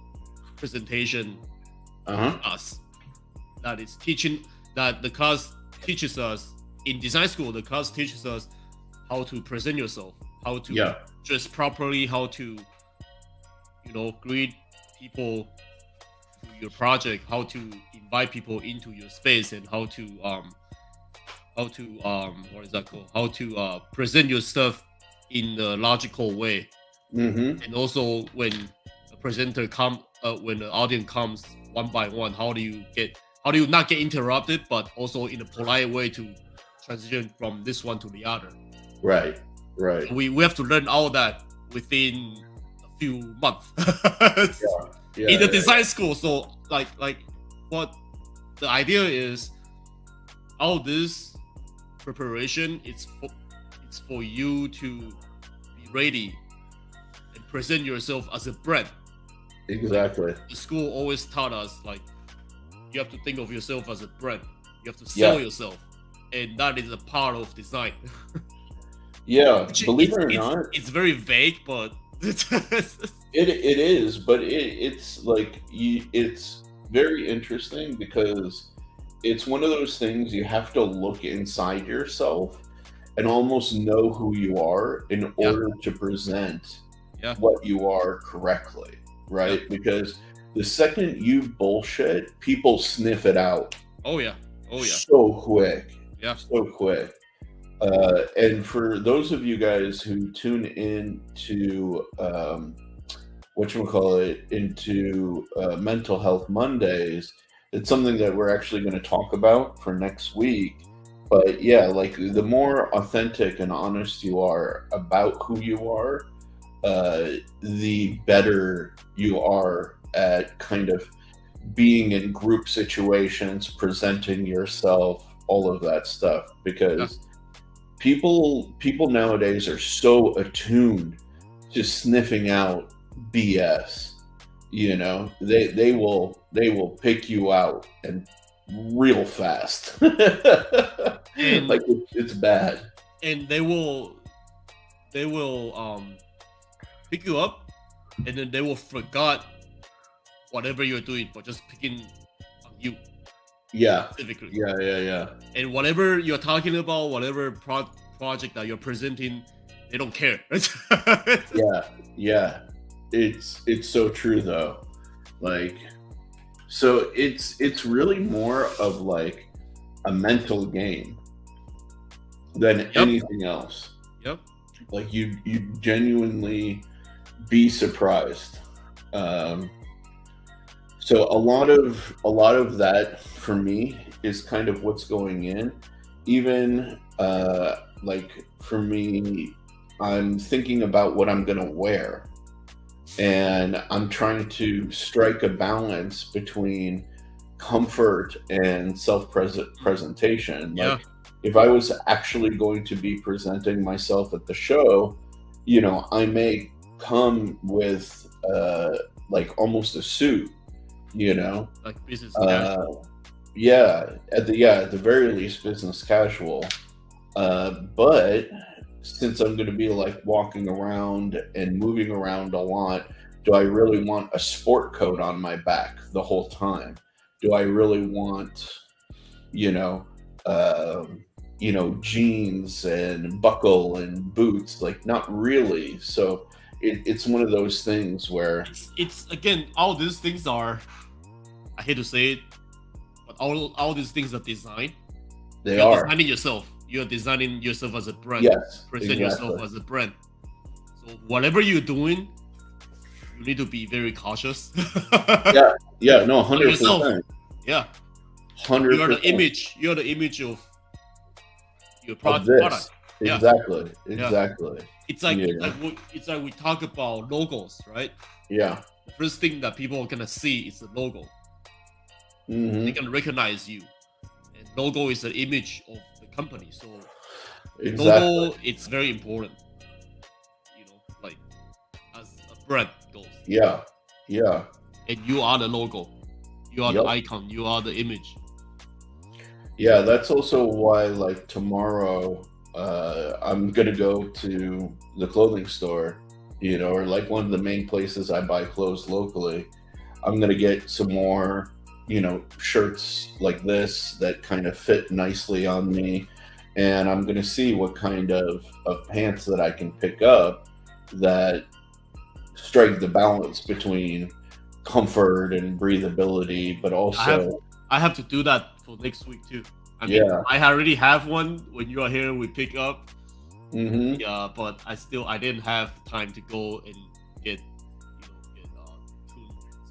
[SPEAKER 3] presentation class that is teaching, that the class teaches us in design school. The class teaches us how to present yourself, how to dress properly, how to greet people to your project, how to invite people into your space, and how to what is that called? How to present your stuff in a logical way. And also when a presenter when the audience comes one by one, how do you not get interrupted, but also in a polite way to transition from this one to the other.
[SPEAKER 2] Right.
[SPEAKER 3] We have to learn all that within a few months in the design school. So like what the idea is, all this preparation, it's for you to be ready and present yourself as a brand
[SPEAKER 2] Exactly.
[SPEAKER 3] The school always taught us like you have to think of yourself as a brand. You have to sell yourself, and that is a part of design.
[SPEAKER 2] Yeah,
[SPEAKER 3] Which
[SPEAKER 2] believe it or not,
[SPEAKER 3] it's very vague, but
[SPEAKER 2] it is, but it's like it's very interesting because it's one of those things you have to look inside yourself and almost know who you are in order to present what you are correctly, right? Because the second you bullshit, people sniff it out.
[SPEAKER 3] Oh yeah.
[SPEAKER 2] So quick.
[SPEAKER 3] Yeah.
[SPEAKER 2] So quick. And for those of you guys who tune in to into Mental Health Mondays, it's something that we're actually going to talk about for next week. But yeah, like the more authentic and honest you are about who you are, the better you are at kind of being in group situations, presenting yourself, all of that stuff. Because people nowadays are so attuned to sniffing out BS. You know, they will pick you out and real fast.
[SPEAKER 3] And
[SPEAKER 2] like it's bad.
[SPEAKER 3] And they will pick you up, and then they will forget whatever you're doing, but just picking on you.
[SPEAKER 2] Yeah.
[SPEAKER 3] Specifically.
[SPEAKER 2] Yeah.
[SPEAKER 3] And whatever you're talking about, whatever project that you're presenting, they don't care.
[SPEAKER 2] Yeah. It's so true though. Like, so it's really more of like a mental game than anything else.
[SPEAKER 3] Yep.
[SPEAKER 2] Like you genuinely be surprised. So a lot of that for me is kind of what's going in. Even like for me, I'm thinking about what I'm gonna wear, and I'm trying to strike a balance between comfort and self-presentation. Like if I was actually going to be presenting myself at the show, you know, I may come with like almost a suit, you know,
[SPEAKER 3] like business casual.
[SPEAKER 2] At the very least business casual. But since I'm going to be like walking around and moving around a lot, do I really want a sport coat on my back the whole time? Do I really want, jeans and buckle and boots? Like, not really. So it's one of those things where
[SPEAKER 3] it's again, all these things are, I hate to say it, but all these things are designed. You're designing yourself. You're designing yourself as a brand.
[SPEAKER 2] Yes,
[SPEAKER 3] present yourself as a brand. So whatever you're doing, you need to be very cautious.
[SPEAKER 2] Yeah, no, 100%.
[SPEAKER 3] Yeah,
[SPEAKER 2] 100%.
[SPEAKER 3] You're the image of your product.
[SPEAKER 2] Exactly.
[SPEAKER 3] It's like we talk about logos, right?
[SPEAKER 2] Yeah.
[SPEAKER 3] The first thing that people are gonna see is the logo.
[SPEAKER 2] Mm-hmm.
[SPEAKER 3] They can recognize you, and logo is an image of the company. So logo, it's very important. Like as a brand goes.
[SPEAKER 2] Yeah.
[SPEAKER 3] And you are the logo. You are the icon. You are the image.
[SPEAKER 2] Yeah, that's also why, like, tomorrow, I'm gonna go to the clothing store, or like one of the main places I buy clothes locally. I'm gonna get some more, shirts like this that kind of fit nicely on me, and I'm gonna see what kind of pants that I can pick up that strike the balance between comfort and breathability, but also
[SPEAKER 3] I have to do that for next week too. I mean, I already have one. When you are here, we pick up.
[SPEAKER 2] Mm-hmm.
[SPEAKER 3] Yeah, but I didn't have time to go and get tuned.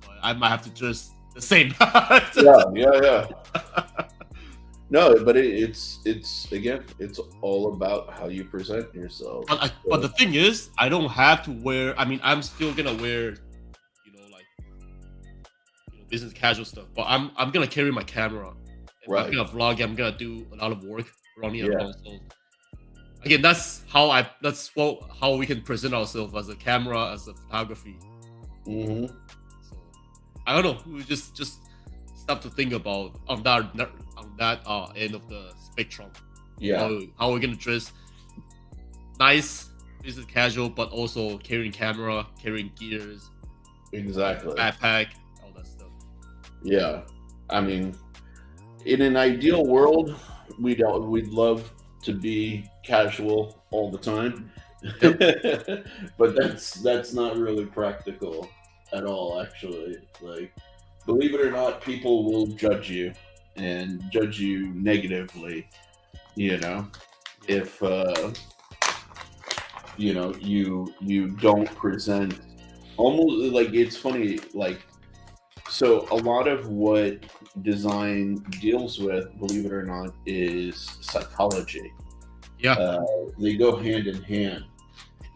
[SPEAKER 3] So I might have to dress the same.
[SPEAKER 2] Yeah. No, but it's again, it's all about how you present yourself.
[SPEAKER 3] But the thing is, I don't have to wear. I mean, I'm still gonna wear, business casual stuff. But I'm gonna carry my camera.
[SPEAKER 2] Right.
[SPEAKER 3] I'm gonna vlog. I'm gonna do a lot of work running around. So again, that's how we can present ourselves as a camera, as a photography.
[SPEAKER 2] Mm-hmm.
[SPEAKER 3] So I don't know. We just start to think about on that end of the spectrum.
[SPEAKER 2] Yeah,
[SPEAKER 3] How we're gonna dress nice, business casual, but also carrying camera, carrying gears,
[SPEAKER 2] exactly.
[SPEAKER 3] backpack, all that stuff.
[SPEAKER 2] Yeah, I mean, in an ideal world, we'd love to be casual all the time, but that's not really practical at all. Actually, like, believe it or not, people will judge you and judge you negatively. You know, if you don't present almost like it's funny like so a lot of what design deals with, believe it or not, is psychology.
[SPEAKER 3] Yeah.
[SPEAKER 2] They go hand in hand,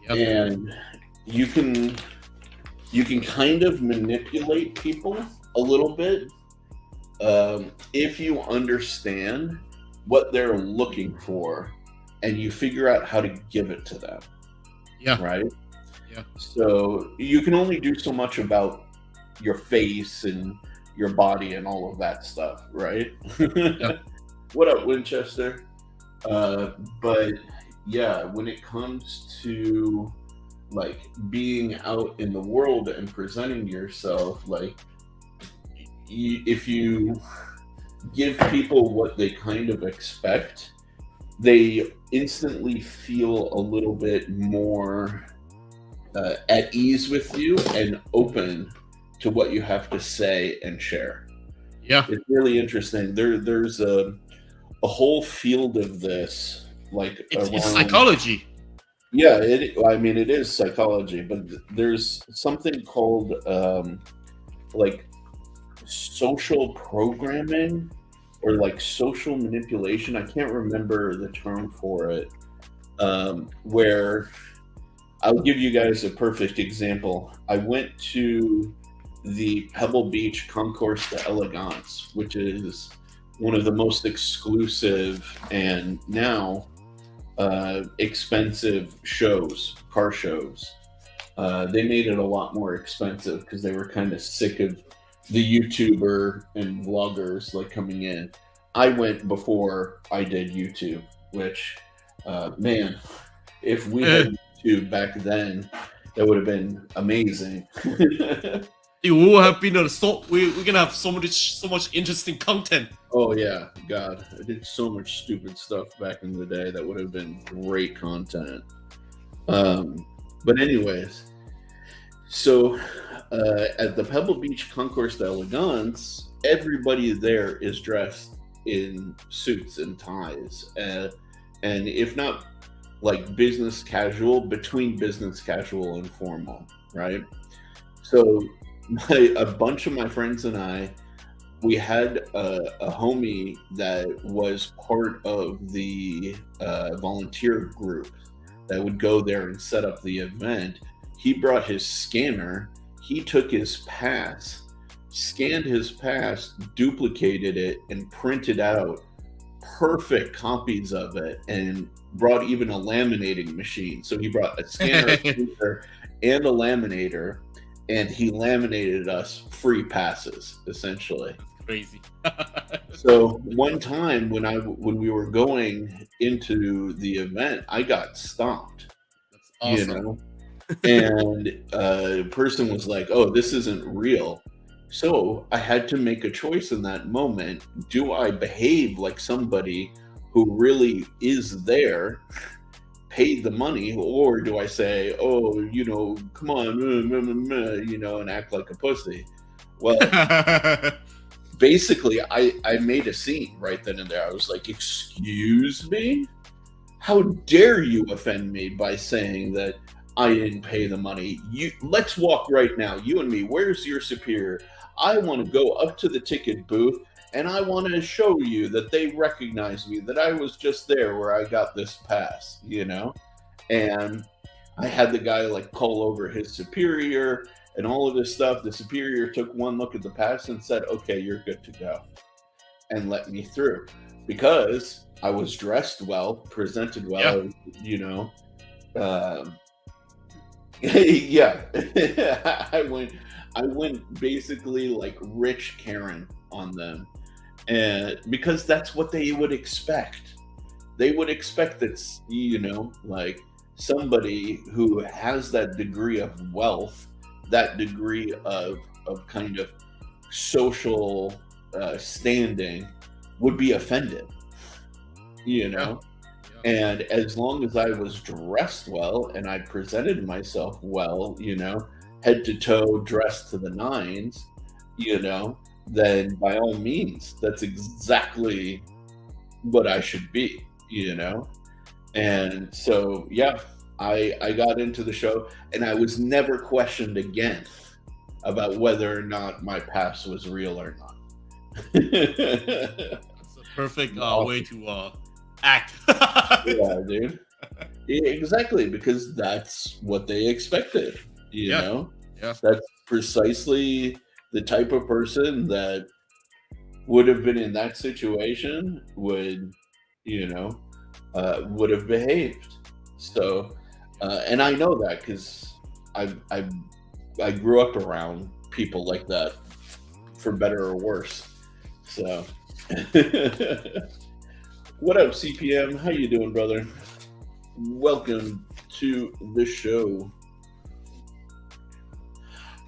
[SPEAKER 3] Yep.
[SPEAKER 2] and you can kind of manipulate people a little bit if you understand what they're looking for and you figure out how to give it to them.
[SPEAKER 3] Yeah.
[SPEAKER 2] Right.
[SPEAKER 3] Yeah.
[SPEAKER 2] So you can only do so much about your face and your body and all of that stuff, right?
[SPEAKER 3] Yeah.
[SPEAKER 2] What up, Winchester? But yeah, when it comes to like being out in the world and presenting yourself, like if you give people what they kind of expect, they instantly feel a little bit more at ease with you and open to what you have to say and share.
[SPEAKER 3] Yeah.
[SPEAKER 2] It's really interesting. There's a whole field of this, like
[SPEAKER 3] It's psychology.
[SPEAKER 2] Yeah, I mean, it is psychology, but there's something called like social programming or like social manipulation. I can't remember the term for it. Where I'll give you guys a perfect example. I went to the Pebble Beach Concours d'Elegance, which is one of the most exclusive and now expensive car shows. They made it a lot more expensive because they were kind of sick of the YouTuber and vloggers like coming in. I went before I did YouTube, which, man, if we had YouTube back then, that would have been amazing.
[SPEAKER 3] It will have been we're gonna have so much interesting content.
[SPEAKER 2] Oh yeah, God, I did so much stupid stuff back in the day that would have been great content. But anyways, so at the Pebble Beach Concours d'Elegance, everybody there is dressed in suits and ties, and if not like business casual, between business casual and formal, right? So a bunch of my friends and I, we had a homie that was part of the volunteer group that would go there and set up the event. He brought his scanner, he took his pass, scanned his pass, duplicated it, and printed out perfect copies of it, and brought even a laminating machine. So he brought a scanner, a printer, and a laminator, and he laminated us free passes, essentially.
[SPEAKER 3] That's crazy.
[SPEAKER 2] So one time when we were going into the event, I got stomped.
[SPEAKER 3] That's awesome.
[SPEAKER 2] You know, and a person was like, "Oh, this isn't real." So I had to make a choice in that moment. Do I behave like somebody who really is there, paid the money, or do I say, "Oh, you know, come on, you know," and act like a pussy? Well, basically, I made a scene right then and there. I was like, "Excuse me? How dare you offend me by saying that I didn't pay the money? Let's walk right now, you and me. Where's your superior? I want to go up to the ticket booth and I want to show you that they recognize me, that I was just there where I got this pass, you know?" And I had the guy like call over his superior and all of this stuff. The superior took one look at the pass and said, "Okay, you're good to go," and let me through because I was dressed well, presented well, you know. Yeah. I went basically like rich Karen on them. And because that's what they would expect. They would expect that, like somebody who has that degree of wealth, that degree of kind of social standing would be offended, you
[SPEAKER 3] Yeah.
[SPEAKER 2] know? And as long as I was dressed well and I presented myself well, head to toe, dressed to the nines, then by all means, that's exactly what I should be. And so, yeah, I got into the show and I was never questioned again about whether or not my past was real or not.
[SPEAKER 3] That's a perfect way to act.
[SPEAKER 2] Yeah, dude. Yeah, exactly, because that's what they expected. You
[SPEAKER 3] Yeah.
[SPEAKER 2] know,
[SPEAKER 3] Yeah.
[SPEAKER 2] that's precisely the type of person that would have been in that situation would have behaved. So, and I know that because I grew up around people like that, for better or worse. So, what up, CPM? How you doing, brother? Welcome to the show.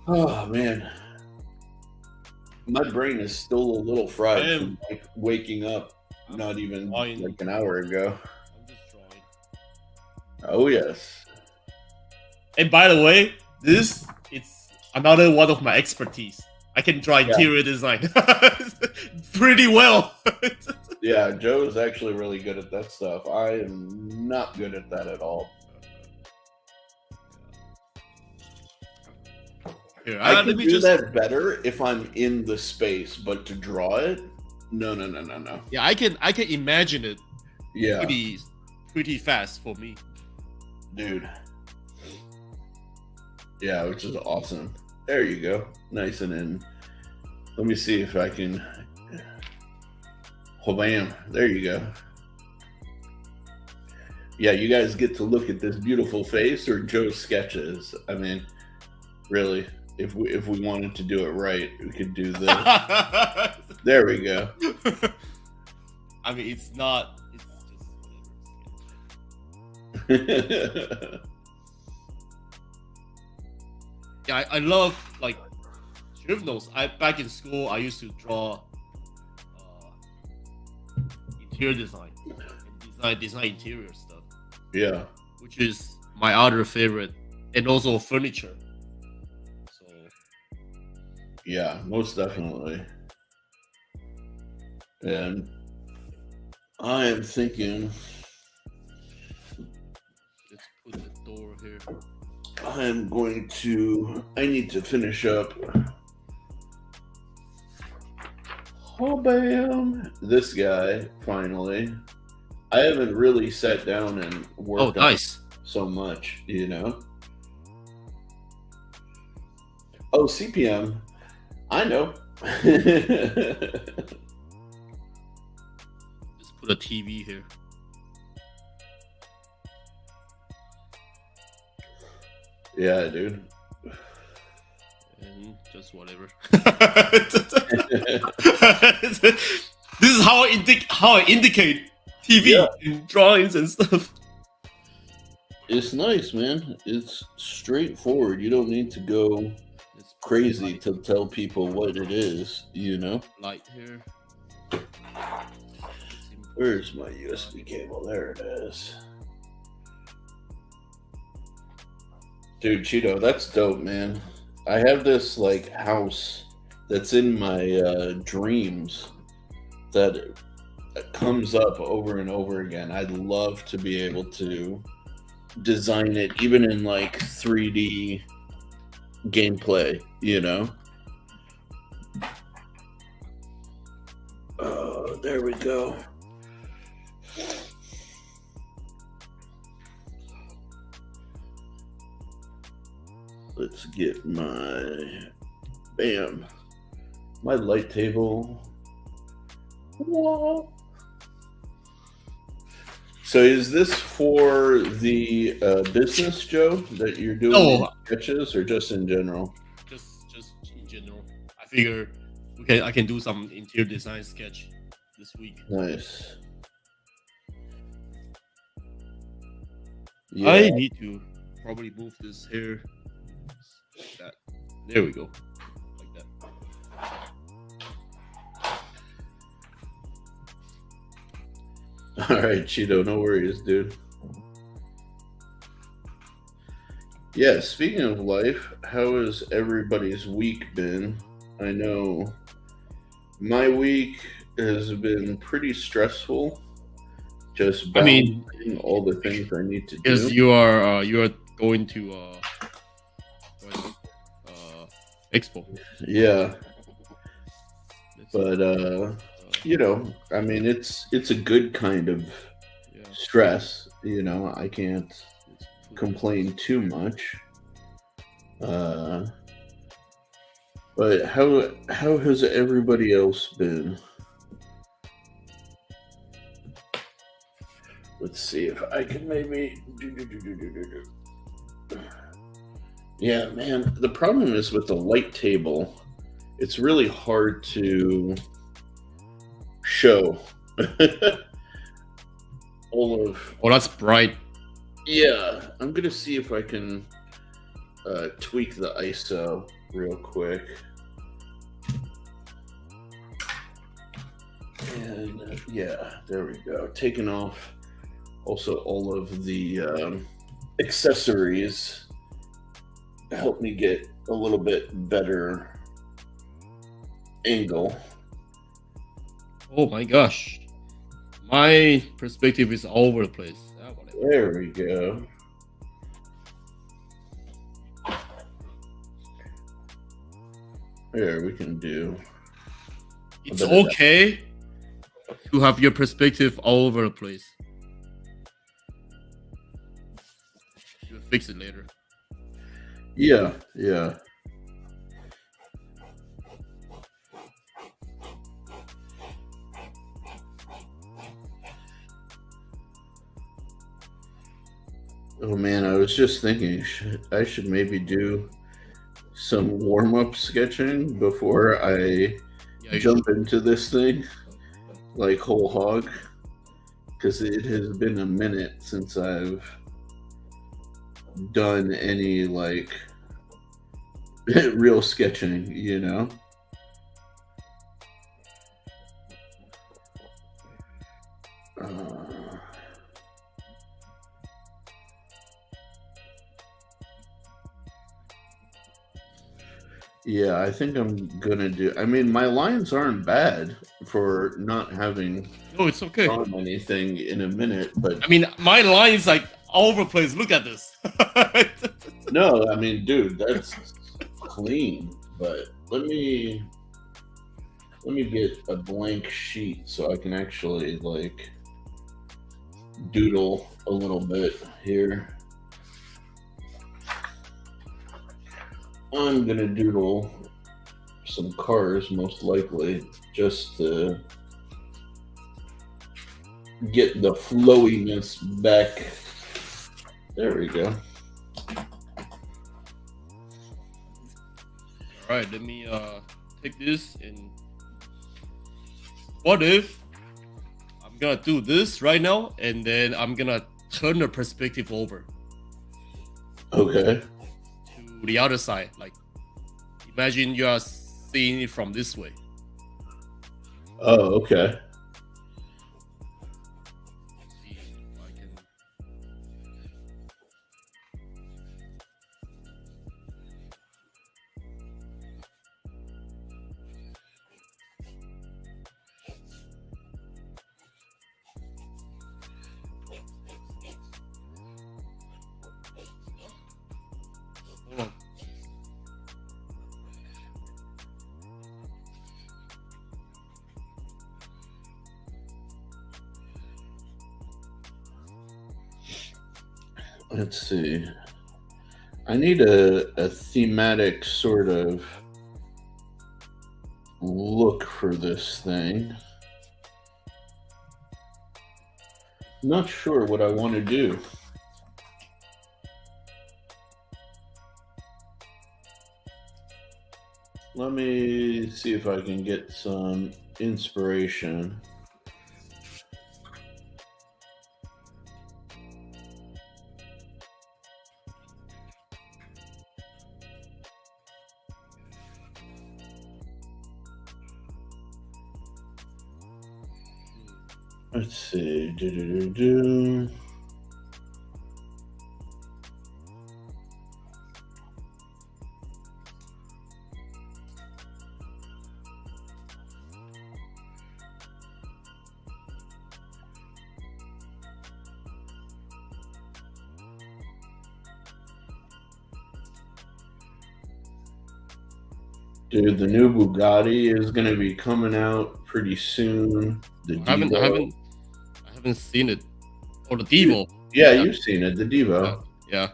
[SPEAKER 2] Oh man, my brain is still a little fried from like waking up not even like an hour ago.
[SPEAKER 3] I'm just drawing.
[SPEAKER 2] Oh yes.
[SPEAKER 3] And by the way, it's another one of my expertise. I can draw interior design pretty well.
[SPEAKER 2] Yeah, Joe is actually really good at that stuff. I am not good at that at all.
[SPEAKER 3] Here,
[SPEAKER 2] I can do that better if I'm in the space, but to draw it, no.
[SPEAKER 3] Yeah, I can imagine it.
[SPEAKER 2] Yeah,
[SPEAKER 3] pretty fast for me,
[SPEAKER 2] dude. Yeah, which is awesome. There you go, nice and in. Let me see if I can. Oh, bam! There you go. Yeah, you guys get to look at this beautiful face or Joe's sketches. I mean, really. If we wanted to do it right, we could do this. There we go.
[SPEAKER 3] I mean, it's not. It's just yeah, I love like Scrivenos. Back in school, I used to draw interior design and design interior stuff.
[SPEAKER 2] Yeah,
[SPEAKER 3] which is my other favorite, and also furniture.
[SPEAKER 2] Yeah, most definitely. And I am thinking.
[SPEAKER 3] Let's put the door here.
[SPEAKER 2] I need to finish up. Oh, bam! This guy, finally. I haven't really sat down and worked on so much, Oh, CPM. I know.
[SPEAKER 3] Just put a TV here.
[SPEAKER 2] Yeah, dude.
[SPEAKER 3] And just whatever. This is how I indicate TV in drawings and stuff.
[SPEAKER 2] It's nice, man. It's straightforward. You don't need to go crazy to tell people what it is,
[SPEAKER 3] Light here.
[SPEAKER 2] Where's my USB cable? There it is. Dude, Cheeto, that's dope, man. I have this like house that's in my dreams that comes up over and over again. I'd love to be able to design it even in like 3D gameplay, Oh, there we go. Let's get my light table. Whoa. So is this for the business, Joe, that you're doing
[SPEAKER 3] No.
[SPEAKER 2] these sketches, or just in general?
[SPEAKER 3] Just in general. I figure I can do some interior design sketch this week.
[SPEAKER 2] Nice.
[SPEAKER 3] I need to probably move this here. Like that. There we go. Like that.
[SPEAKER 2] All right, Cheeto, no worries, dude. Yeah, speaking of life, how has everybody's week been? I know my week has been pretty stressful. Just balancing all the things I need to do.
[SPEAKER 3] Because you are going to Expo.
[SPEAKER 2] Yeah. But you know, I mean, it's a good kind of stress. You know, I can't complain too much. But how has everybody else been? Let's see if I can maybe do. Yeah, man. The problem is with the light table, it's really hard to show all of.
[SPEAKER 3] Oh, that's bright.
[SPEAKER 2] Yeah, I'm gonna see if I can tweak the ISO real quick. And yeah, there we go. Taking off also all of the accessories help me get a little bit better angle.
[SPEAKER 3] Oh my gosh. My perspective is all over the place.
[SPEAKER 2] There we go. There we can do.
[SPEAKER 3] It's okay to have your perspective all over the place. You'll fix it later.
[SPEAKER 2] Yeah. Oh man, I was just thinking I should maybe do some warm-up sketching before I jump into this thing like whole hog, because it has been a minute since I've done any like real sketching, you know. Yeah, I think I'm gonna do. I mean, my lines aren't bad for not having.
[SPEAKER 3] Oh, it's okay.
[SPEAKER 2] Done anything in a minute, but
[SPEAKER 3] I mean, my line's like all over the place. Look at this.
[SPEAKER 2] No, I mean, dude, that's clean. But let me get a blank sheet so I can actually like doodle a little bit here. I'm gonna doodle some cars, most likely, just to get the flowiness back. There we go.
[SPEAKER 3] All right, let me take this, and what if I'm gonna do this right now, and then I'm gonna turn the perspective over.
[SPEAKER 2] Okay.
[SPEAKER 3] To the other side, like imagine you are seeing it from this way.
[SPEAKER 2] Oh, okay.
[SPEAKER 3] See if I can. Hold on.
[SPEAKER 2] Let's see. I need a thematic sort of look for this thing. Not sure what I want to do. Let me see if I can get some inspiration. Let's see. Dude, the new Bugatti is going to be coming out pretty soon. The Devo.
[SPEAKER 3] I haven't seen it. Or the Devo.
[SPEAKER 2] Yeah, you've seen it, the Devo.
[SPEAKER 3] Yeah.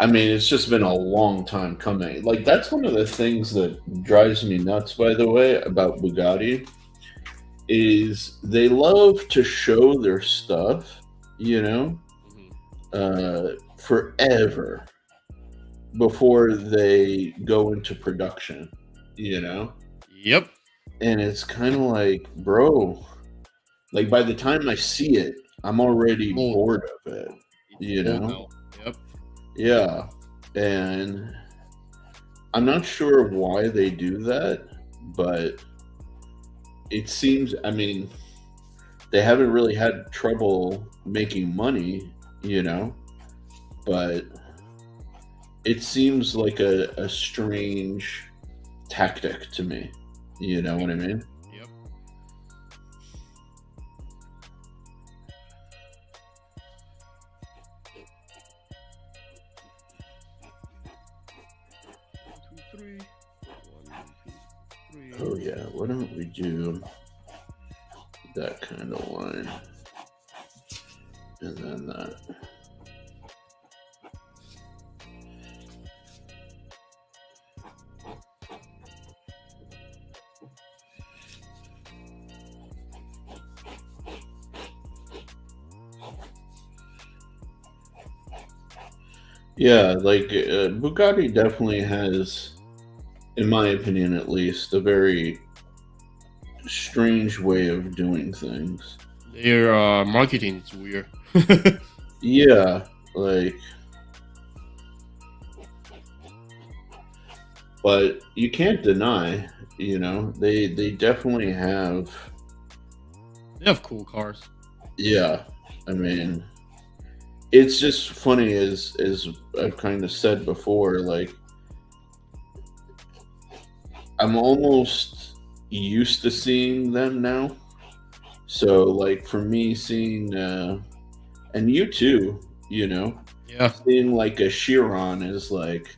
[SPEAKER 2] I mean, it's just been a long time coming. Like, that's one of the things that drives me nuts, by the way, about Bugatti, is they love to show their stuff, you know, forever before they go into production, you know?
[SPEAKER 3] Yep.
[SPEAKER 2] And it's kind of like, bro, like by the time I see it, I'm already bored of it, you know?
[SPEAKER 3] Yep.
[SPEAKER 2] Yeah. And I'm not sure why they do that, but it seems, I mean, they haven't really had trouble making money, you know? But it seems like a strange tactic to me. You know what I mean?
[SPEAKER 3] Yep.
[SPEAKER 2] Oh yeah, why don't we do that kind of line? And then that. Yeah, like Bugatti definitely has, in my opinion at least, a very strange way of doing things.
[SPEAKER 3] Their marketing is weird.
[SPEAKER 2] Yeah, like, but you can't deny, you know, they definitely have.
[SPEAKER 3] They have cool cars.
[SPEAKER 2] Yeah, I mean, it's just funny as I've kind of said before, like I'm almost used to seeing them now. So like for me seeing and you too, you know,
[SPEAKER 3] Yeah.
[SPEAKER 2] seeing like a Chiron is like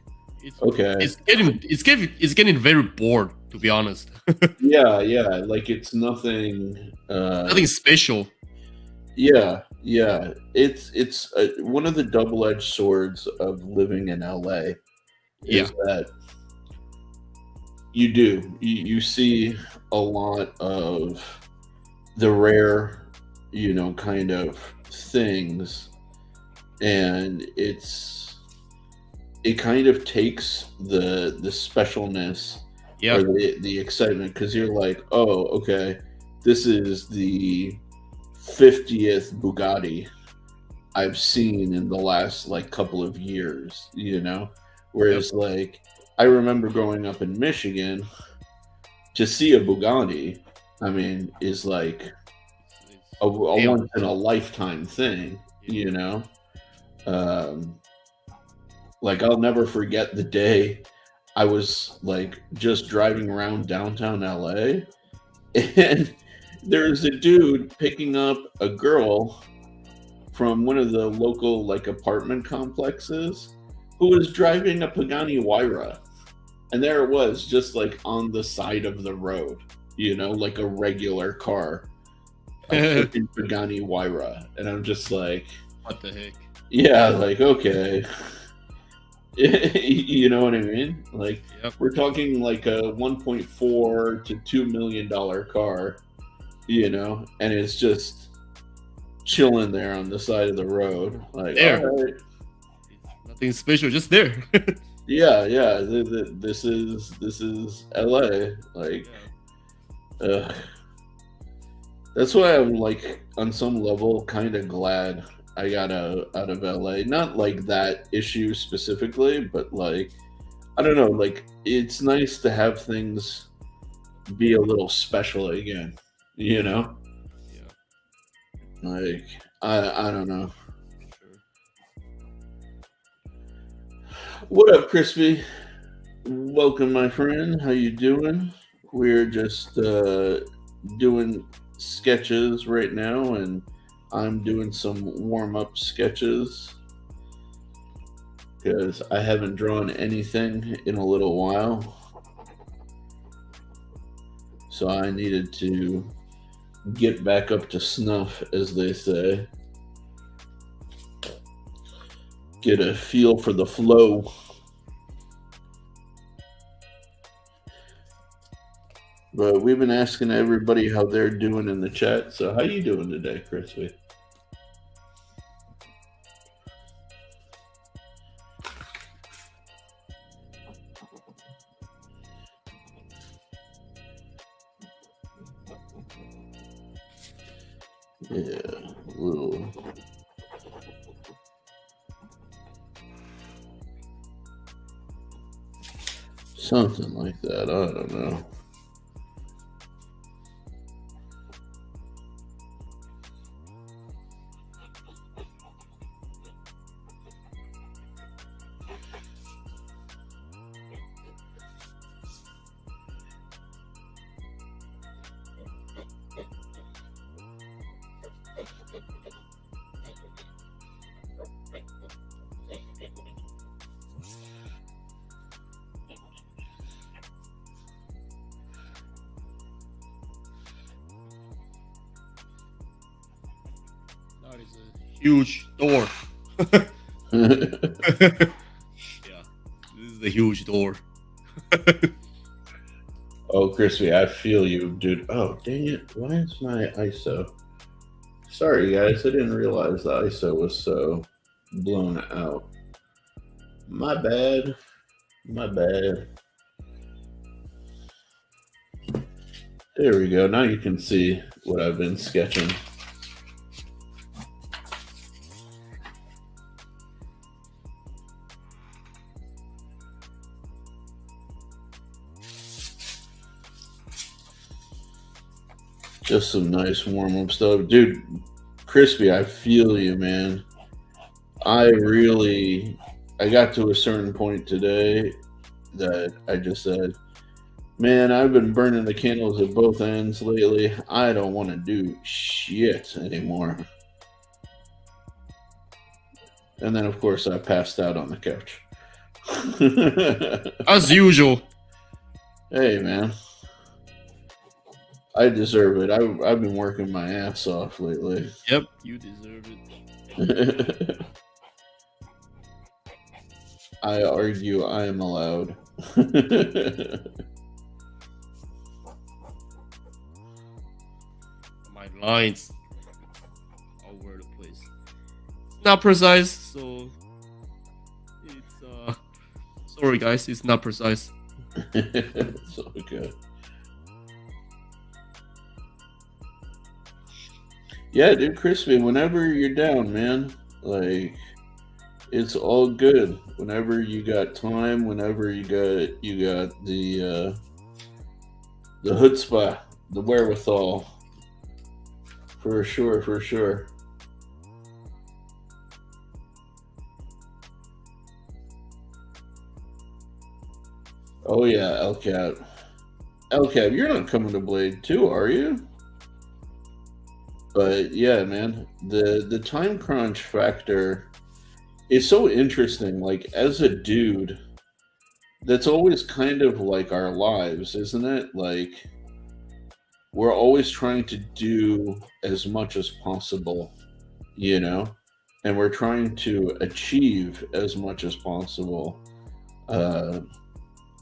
[SPEAKER 2] okay.
[SPEAKER 3] It's getting very bored, to be honest.
[SPEAKER 2] yeah, like it's nothing
[SPEAKER 3] Nothing special.
[SPEAKER 2] Yeah, it's one of the double-edged swords of living in LA is that you see a lot of the rare, you know, kind of things, and it kind of takes the specialness or the excitement, because you're like, oh, okay, this is the 50th Bugatti I've seen in the last like couple of years, you know? Whereas like I remember growing up in Michigan, to see a Bugatti, I mean, is like a once in a lifetime thing, you know? Like I'll never forget the day I was like just driving around downtown LA and there's a dude picking up a girl from one of the local like apartment complexes who was driving a Pagani Huayra. And there it was, just like on the side of the road, you know, like a regular car. A Pagani Huayra. And I'm just like,
[SPEAKER 3] what the heck?
[SPEAKER 2] Yeah, like, okay. You know what I mean? Like, we're talking like a 1.4 to $2 million car, you know, and it's just chilling there on the side of the road. Like,
[SPEAKER 3] There.
[SPEAKER 2] all right,
[SPEAKER 3] It's nothing special, just there.
[SPEAKER 2] yeah, yeah. This is LA. Like, that's why I'm like on some level kind of glad I got out of LA. Not like that issue specifically, but like I don't know. Like it's nice to have things be a little special again. You know,
[SPEAKER 3] Yeah,
[SPEAKER 2] like I don't know.
[SPEAKER 3] sure.
[SPEAKER 2] What up, Crispy? Welcome, my friend. How you doing? We're just doing sketches right now, and I'm doing some warm-up sketches because I haven't drawn anything in a little while. So I needed to get back up to snuff, as they say. Get a feel for the flow. But we've been asking everybody how they're doing in the chat. So how you doing today, Crispy? Yeah, little. Something like that. I don't know.
[SPEAKER 3] That is a huge door. Yeah, this is a huge door.
[SPEAKER 2] Oh, Crispy, I feel you, dude. Oh, dang it. Why is my ISO? Sorry, guys. I didn't realize the ISO was so blown out. My bad. My bad. There we go. Now you can see what I've been sketching. Just some nice warm-up stuff. Dude, Crispy, I feel you, man. I got to a certain point today that I just said, man, I've been burning the candles at both ends lately. I don't want to do shit anymore. And then, of course, I passed out on the couch.
[SPEAKER 3] As usual.
[SPEAKER 2] Hey, man. I deserve it. I've been working my ass off lately.
[SPEAKER 3] Yep, you deserve it.
[SPEAKER 2] I argue I am allowed.
[SPEAKER 3] My lines all over the place. It's not precise, so it's sorry guys, it's not precise.
[SPEAKER 2] It's all good. Yeah, dude, Crispy, whenever you're down, man, like it's all good. Whenever you got time, whenever you got the chutzpah, the wherewithal. For sure, for sure. Oh yeah, LCAP. LCAP, you're not coming to Blade 2, are you? But yeah, man, the time crunch factor is so interesting. Like as a dude, that's always kind of like our lives, isn't it? Like we're always trying to do as much as possible, you know, and we're trying to achieve as much as possible.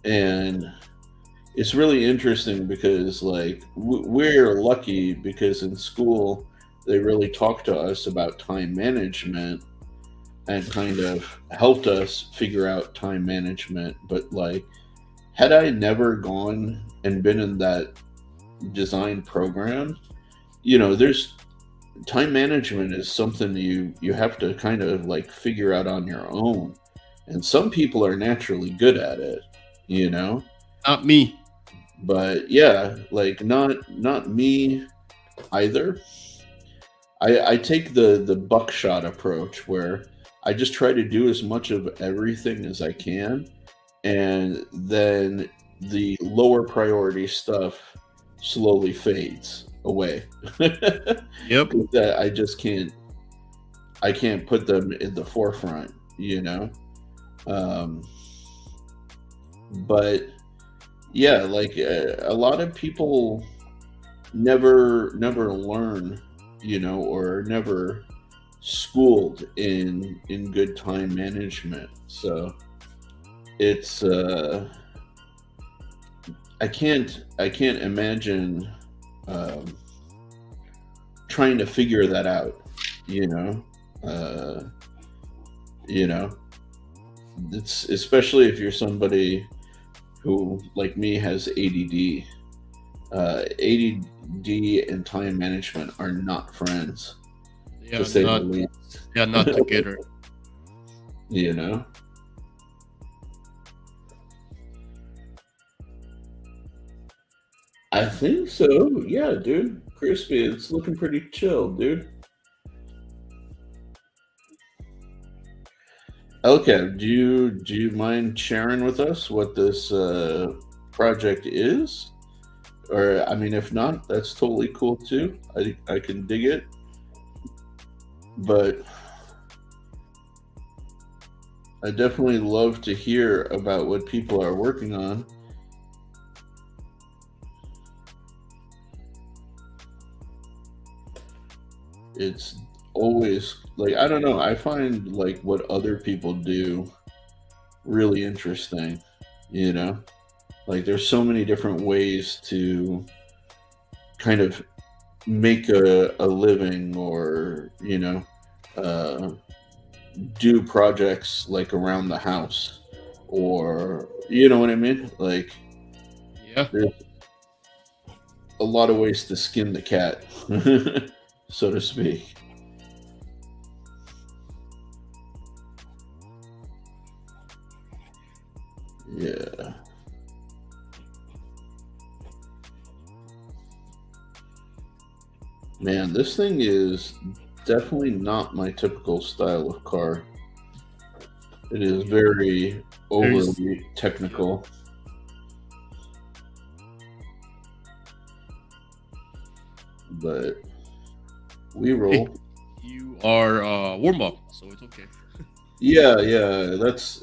[SPEAKER 2] And it's really interesting because like we're lucky because in school they really talked to us about time management and kind of helped us figure out time management. But like, had I never gone and been in that design program, there's time management is something you have to kind of like figure out on your own. And some people are naturally good at it,
[SPEAKER 3] Not me.
[SPEAKER 2] but yeah, like not me either. I take the buckshot approach where I just try to do as much of everything as I can, and then the lower priority stuff slowly fades away.
[SPEAKER 3] Yep.
[SPEAKER 2] That I can't put them in the forefront, but yeah, like a lot of people never learn, or never schooled in good time management. So it's I can't imagine trying to figure that out, it's especially if you're somebody who like me has ADD. ADD and time management are not friends, to say the least.
[SPEAKER 3] They are not together.
[SPEAKER 2] I think so. Yeah, dude. Crispy, it's looking pretty chill, dude. Okay, do you mind sharing with us what this project is? Or I mean, if not, that's totally cool too. I can dig it, but I definitely love to hear about what people are working on. It's always like, I don't know, I find like what other people do really interesting, like there's so many different ways to kind of make a living, or do projects like around the house, or you know what I mean, like
[SPEAKER 3] Yeah.
[SPEAKER 2] there's a lot of ways to skin the cat, so to speak. Yeah. Man, this thing is definitely not my typical style of car. It is very overly technical. But we roll.
[SPEAKER 3] You are warm up, so it's okay.
[SPEAKER 2] Yeah, that's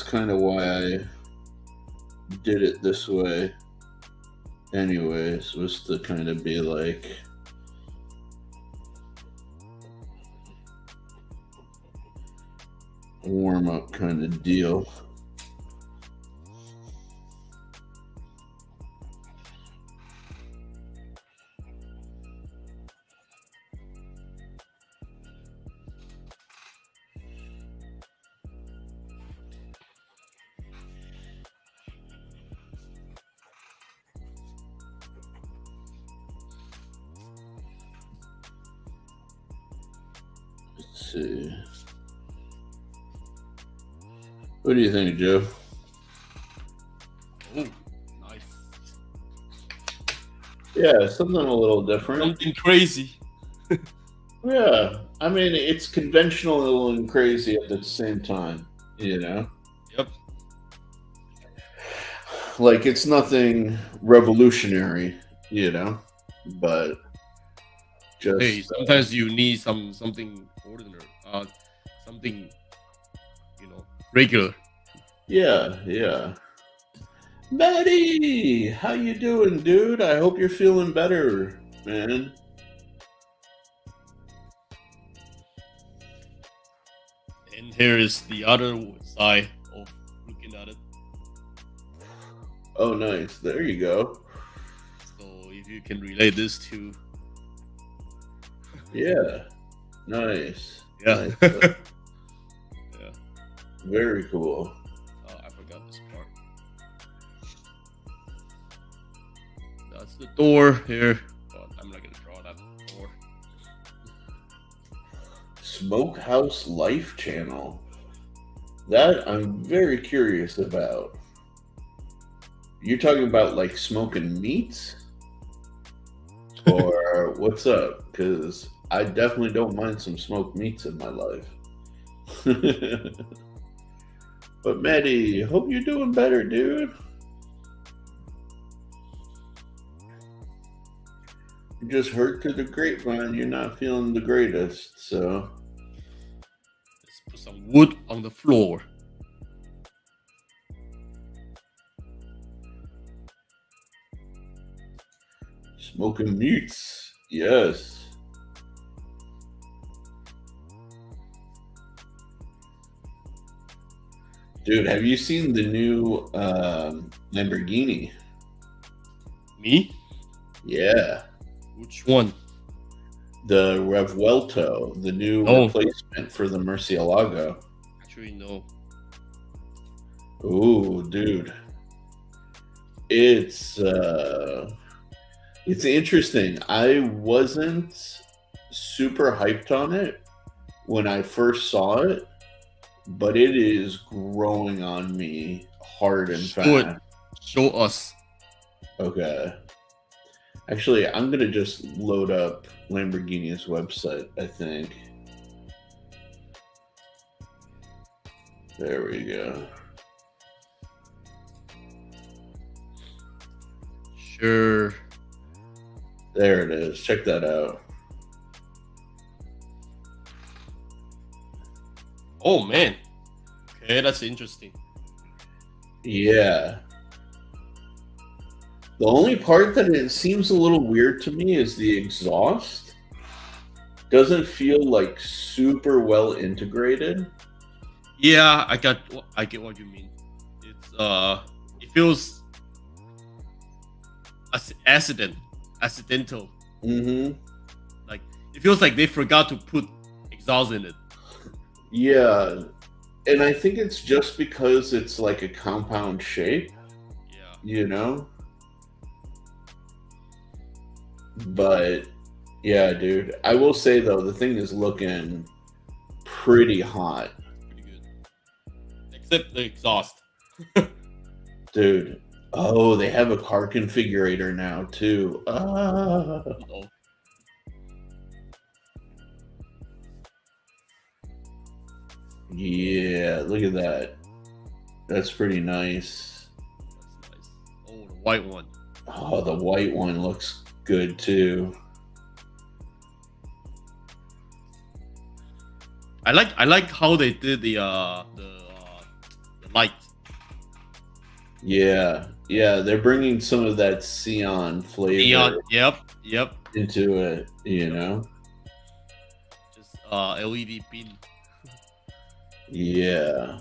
[SPEAKER 2] kind of why I did it this way. Anyways, was to kind of be like, warm up kind of deal. Let's see. What do you think, Joe?
[SPEAKER 3] Oh, nice.
[SPEAKER 2] Yeah, something a little different.
[SPEAKER 3] Something crazy.
[SPEAKER 2] Yeah, I mean, it's conventional and crazy at the same time,
[SPEAKER 3] Yep.
[SPEAKER 2] Like, it's nothing revolutionary, but just...
[SPEAKER 3] Hey, sometimes you need something ordinary, something, regular.
[SPEAKER 2] Yeah. Maddie, how you doing, dude? I hope you're feeling better, man.
[SPEAKER 3] And here is the other side of looking at it.
[SPEAKER 2] Oh, nice. There you go.
[SPEAKER 3] So if you can relate this to
[SPEAKER 2] Yeah. Nice.
[SPEAKER 3] Yeah.
[SPEAKER 2] Nice.
[SPEAKER 3] Yeah.
[SPEAKER 2] Very cool.
[SPEAKER 3] Oh, I forgot this part. That's the door here. But I'm not gonna draw that door.
[SPEAKER 2] Smokehouse Life Channel. That I'm very curious about. You're talking about like smoking meats? Or what's up? Because I definitely don't mind some smoked meats in my life. But Maddie, hope you're doing better, dude. You just heard through the grapevine you're not feeling the greatest, so
[SPEAKER 3] Let's put some wood on the floor.
[SPEAKER 2] smoking meats. Yes. Dude, have you seen the new Lamborghini?
[SPEAKER 3] Me?
[SPEAKER 2] Yeah.
[SPEAKER 3] Which one?
[SPEAKER 2] The Revuelto, the new
[SPEAKER 3] Oh.
[SPEAKER 2] replacement for the Murcielago.
[SPEAKER 3] Actually, no.
[SPEAKER 2] Ooh, dude. It's interesting. I wasn't super hyped on it when I first saw it, but it is growing on me hard and
[SPEAKER 3] Show it.
[SPEAKER 2] fast.
[SPEAKER 3] Show us.
[SPEAKER 2] Okay. Actually, I'm gonna just load up Lamborghini's website, I think. There we go.
[SPEAKER 3] Sure.
[SPEAKER 2] There it is. Check that out.
[SPEAKER 3] Oh man. Okay, that's interesting.
[SPEAKER 2] Yeah. The only part that it seems a little weird to me is the exhaust. Doesn't feel like super well integrated.
[SPEAKER 3] Yeah, I get what you mean. It's it feels accidental.
[SPEAKER 2] Mm-hmm.
[SPEAKER 3] Like it feels like they forgot to put exhaust in it.
[SPEAKER 2] Yeah. And I think it's just because it's like a compound shape,
[SPEAKER 3] Yeah.
[SPEAKER 2] you know? But yeah, dude. I will say though, the thing is looking pretty hot.
[SPEAKER 3] Pretty good. Except the exhaust.
[SPEAKER 2] Dude. Oh, they have a car configurator now too.
[SPEAKER 3] Oh.
[SPEAKER 2] Yeah, look at that. That's pretty nice.
[SPEAKER 3] That's nice. Oh, the white one.
[SPEAKER 2] Oh, the white one looks good too.
[SPEAKER 3] I like how they did the light.
[SPEAKER 2] Yeah, yeah, they're bringing some of that Xeon flavor
[SPEAKER 3] Neon. Yep.
[SPEAKER 2] into it, you know?
[SPEAKER 3] Just LED pin.
[SPEAKER 2] Yeah.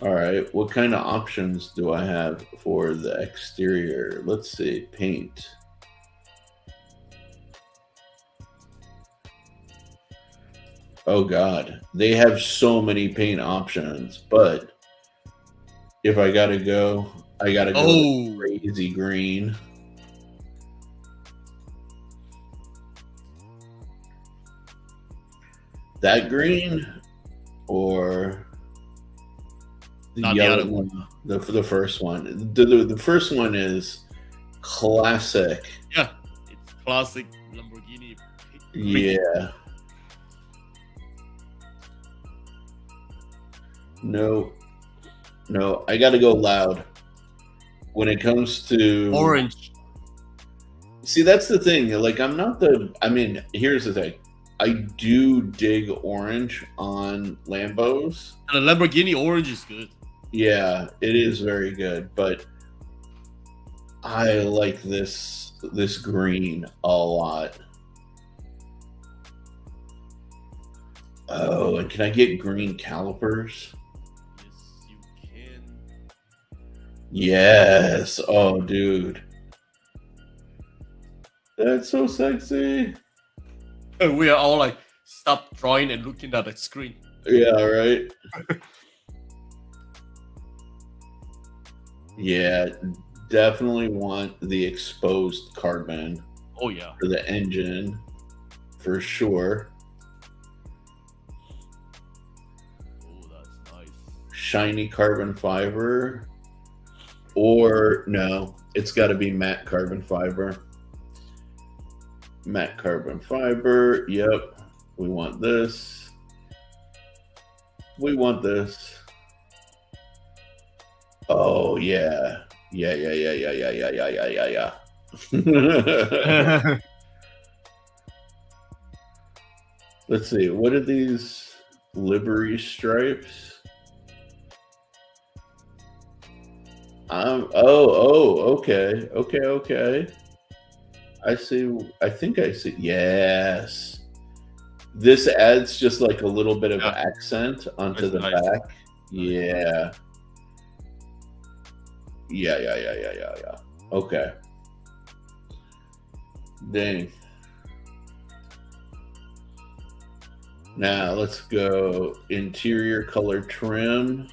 [SPEAKER 2] All right, what kind of options do I have for the exterior? Let's see, paint. Oh God, they have so many paint options, but if I gotta go, I gotta go
[SPEAKER 3] Oh.
[SPEAKER 2] crazy green. That green or the
[SPEAKER 3] Not the
[SPEAKER 2] yellow
[SPEAKER 3] other
[SPEAKER 2] one? The first one. The first one is classic.
[SPEAKER 3] Yeah, it's classic Lamborghini. Green.
[SPEAKER 2] Yeah. No, I gotta go loud. When it comes to
[SPEAKER 3] Orange.
[SPEAKER 2] see, that's the thing. Like, I'm not the. I mean, here's the thing. I do dig orange on Lambos.
[SPEAKER 3] And the Lamborghini orange is good.
[SPEAKER 2] Yeah, it is very good, but I like this green a lot. Oh, and can I get green calipers?
[SPEAKER 3] Yes, you can.
[SPEAKER 2] Yes. Oh, dude. That's so sexy.
[SPEAKER 3] We are all like stop drawing and looking at the screen.
[SPEAKER 2] Yeah, right. Yeah, definitely want the exposed carbon
[SPEAKER 3] Oh yeah.
[SPEAKER 2] for the engine for sure.
[SPEAKER 3] Oh, that's nice.
[SPEAKER 2] Shiny carbon fiber, or no, it's got to be matte carbon fiber. Matte carbon fiber. Yep, we want this. We want this. Oh yeah, yeah, yeah, yeah, yeah, yeah, yeah, yeah, yeah, yeah, yeah. Let's see. What are these livery stripes? Okay, okay. I see. I think I see. Yes. This adds just like a little bit of
[SPEAKER 3] Yeah.
[SPEAKER 2] accent onto
[SPEAKER 3] That's
[SPEAKER 2] the
[SPEAKER 3] nice.
[SPEAKER 2] back. Yeah. Yeah. Okay. Dang. Now let's go interior color trim.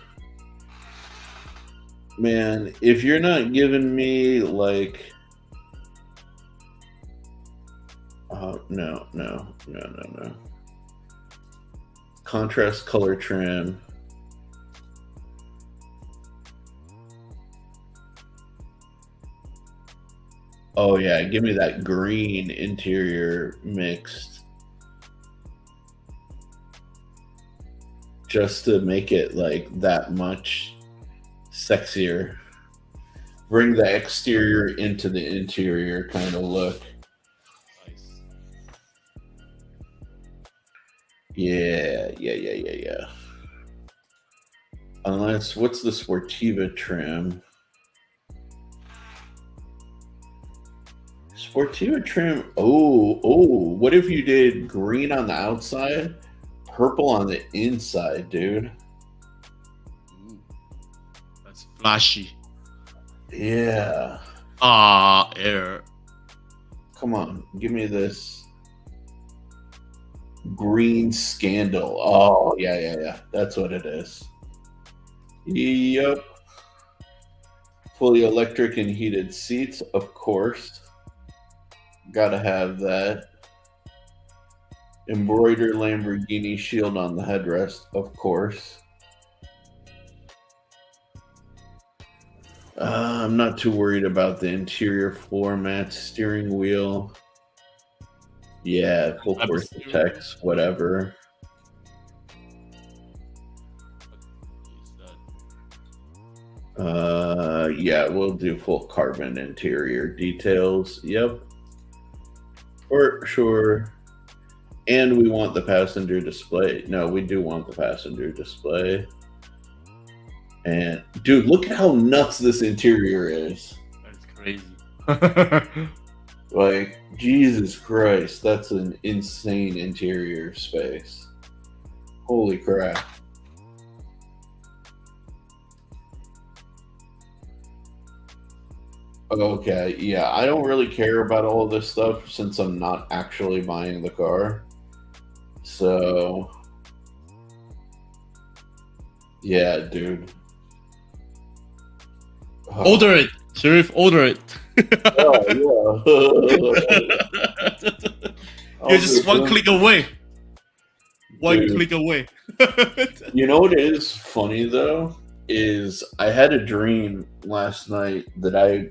[SPEAKER 2] Man, if you're not giving me like no. Contrast color trim. Oh yeah, give me that green interior mixed. Just to make it like that much sexier. Bring the exterior into the interior kind of look.
[SPEAKER 3] Nice.
[SPEAKER 2] Yeah. Unless, what's the Sportiva trim? Sportiva trim. Oh, what if you did green on the outside, purple on the inside, dude?
[SPEAKER 3] Ooh, that's flashy.
[SPEAKER 2] Yeah.
[SPEAKER 3] Air.
[SPEAKER 2] Come on, give me this green scandal. Oh, yeah. That's what it is. Yep. Fully electric and heated seats, of course. Gotta have that. Embroidered Lamborghini shield on the headrest, of course. I'm not too worried about the interior floor mats, steering wheel. Yeah, full
[SPEAKER 3] Type of
[SPEAKER 2] course
[SPEAKER 3] steering
[SPEAKER 2] protects, whatever. Yeah, we'll do full carbon interior details. Yep. For sure. And we want the passenger display. No, we do want the passenger display. And dude, look at how nuts this interior is.
[SPEAKER 3] That's crazy.
[SPEAKER 2] Like, Jesus Christ, that's an insane interior space. Holy crap. Okay, yeah, I don't really care about all this stuff since I'm not actually buying the car. So, yeah, dude.
[SPEAKER 3] Order it, Sheriff. Order it.
[SPEAKER 2] Oh, yeah.
[SPEAKER 3] You're just one click away. One
[SPEAKER 2] Dude.
[SPEAKER 3] click away.
[SPEAKER 2] You know what is funny though is I had a dream last night that I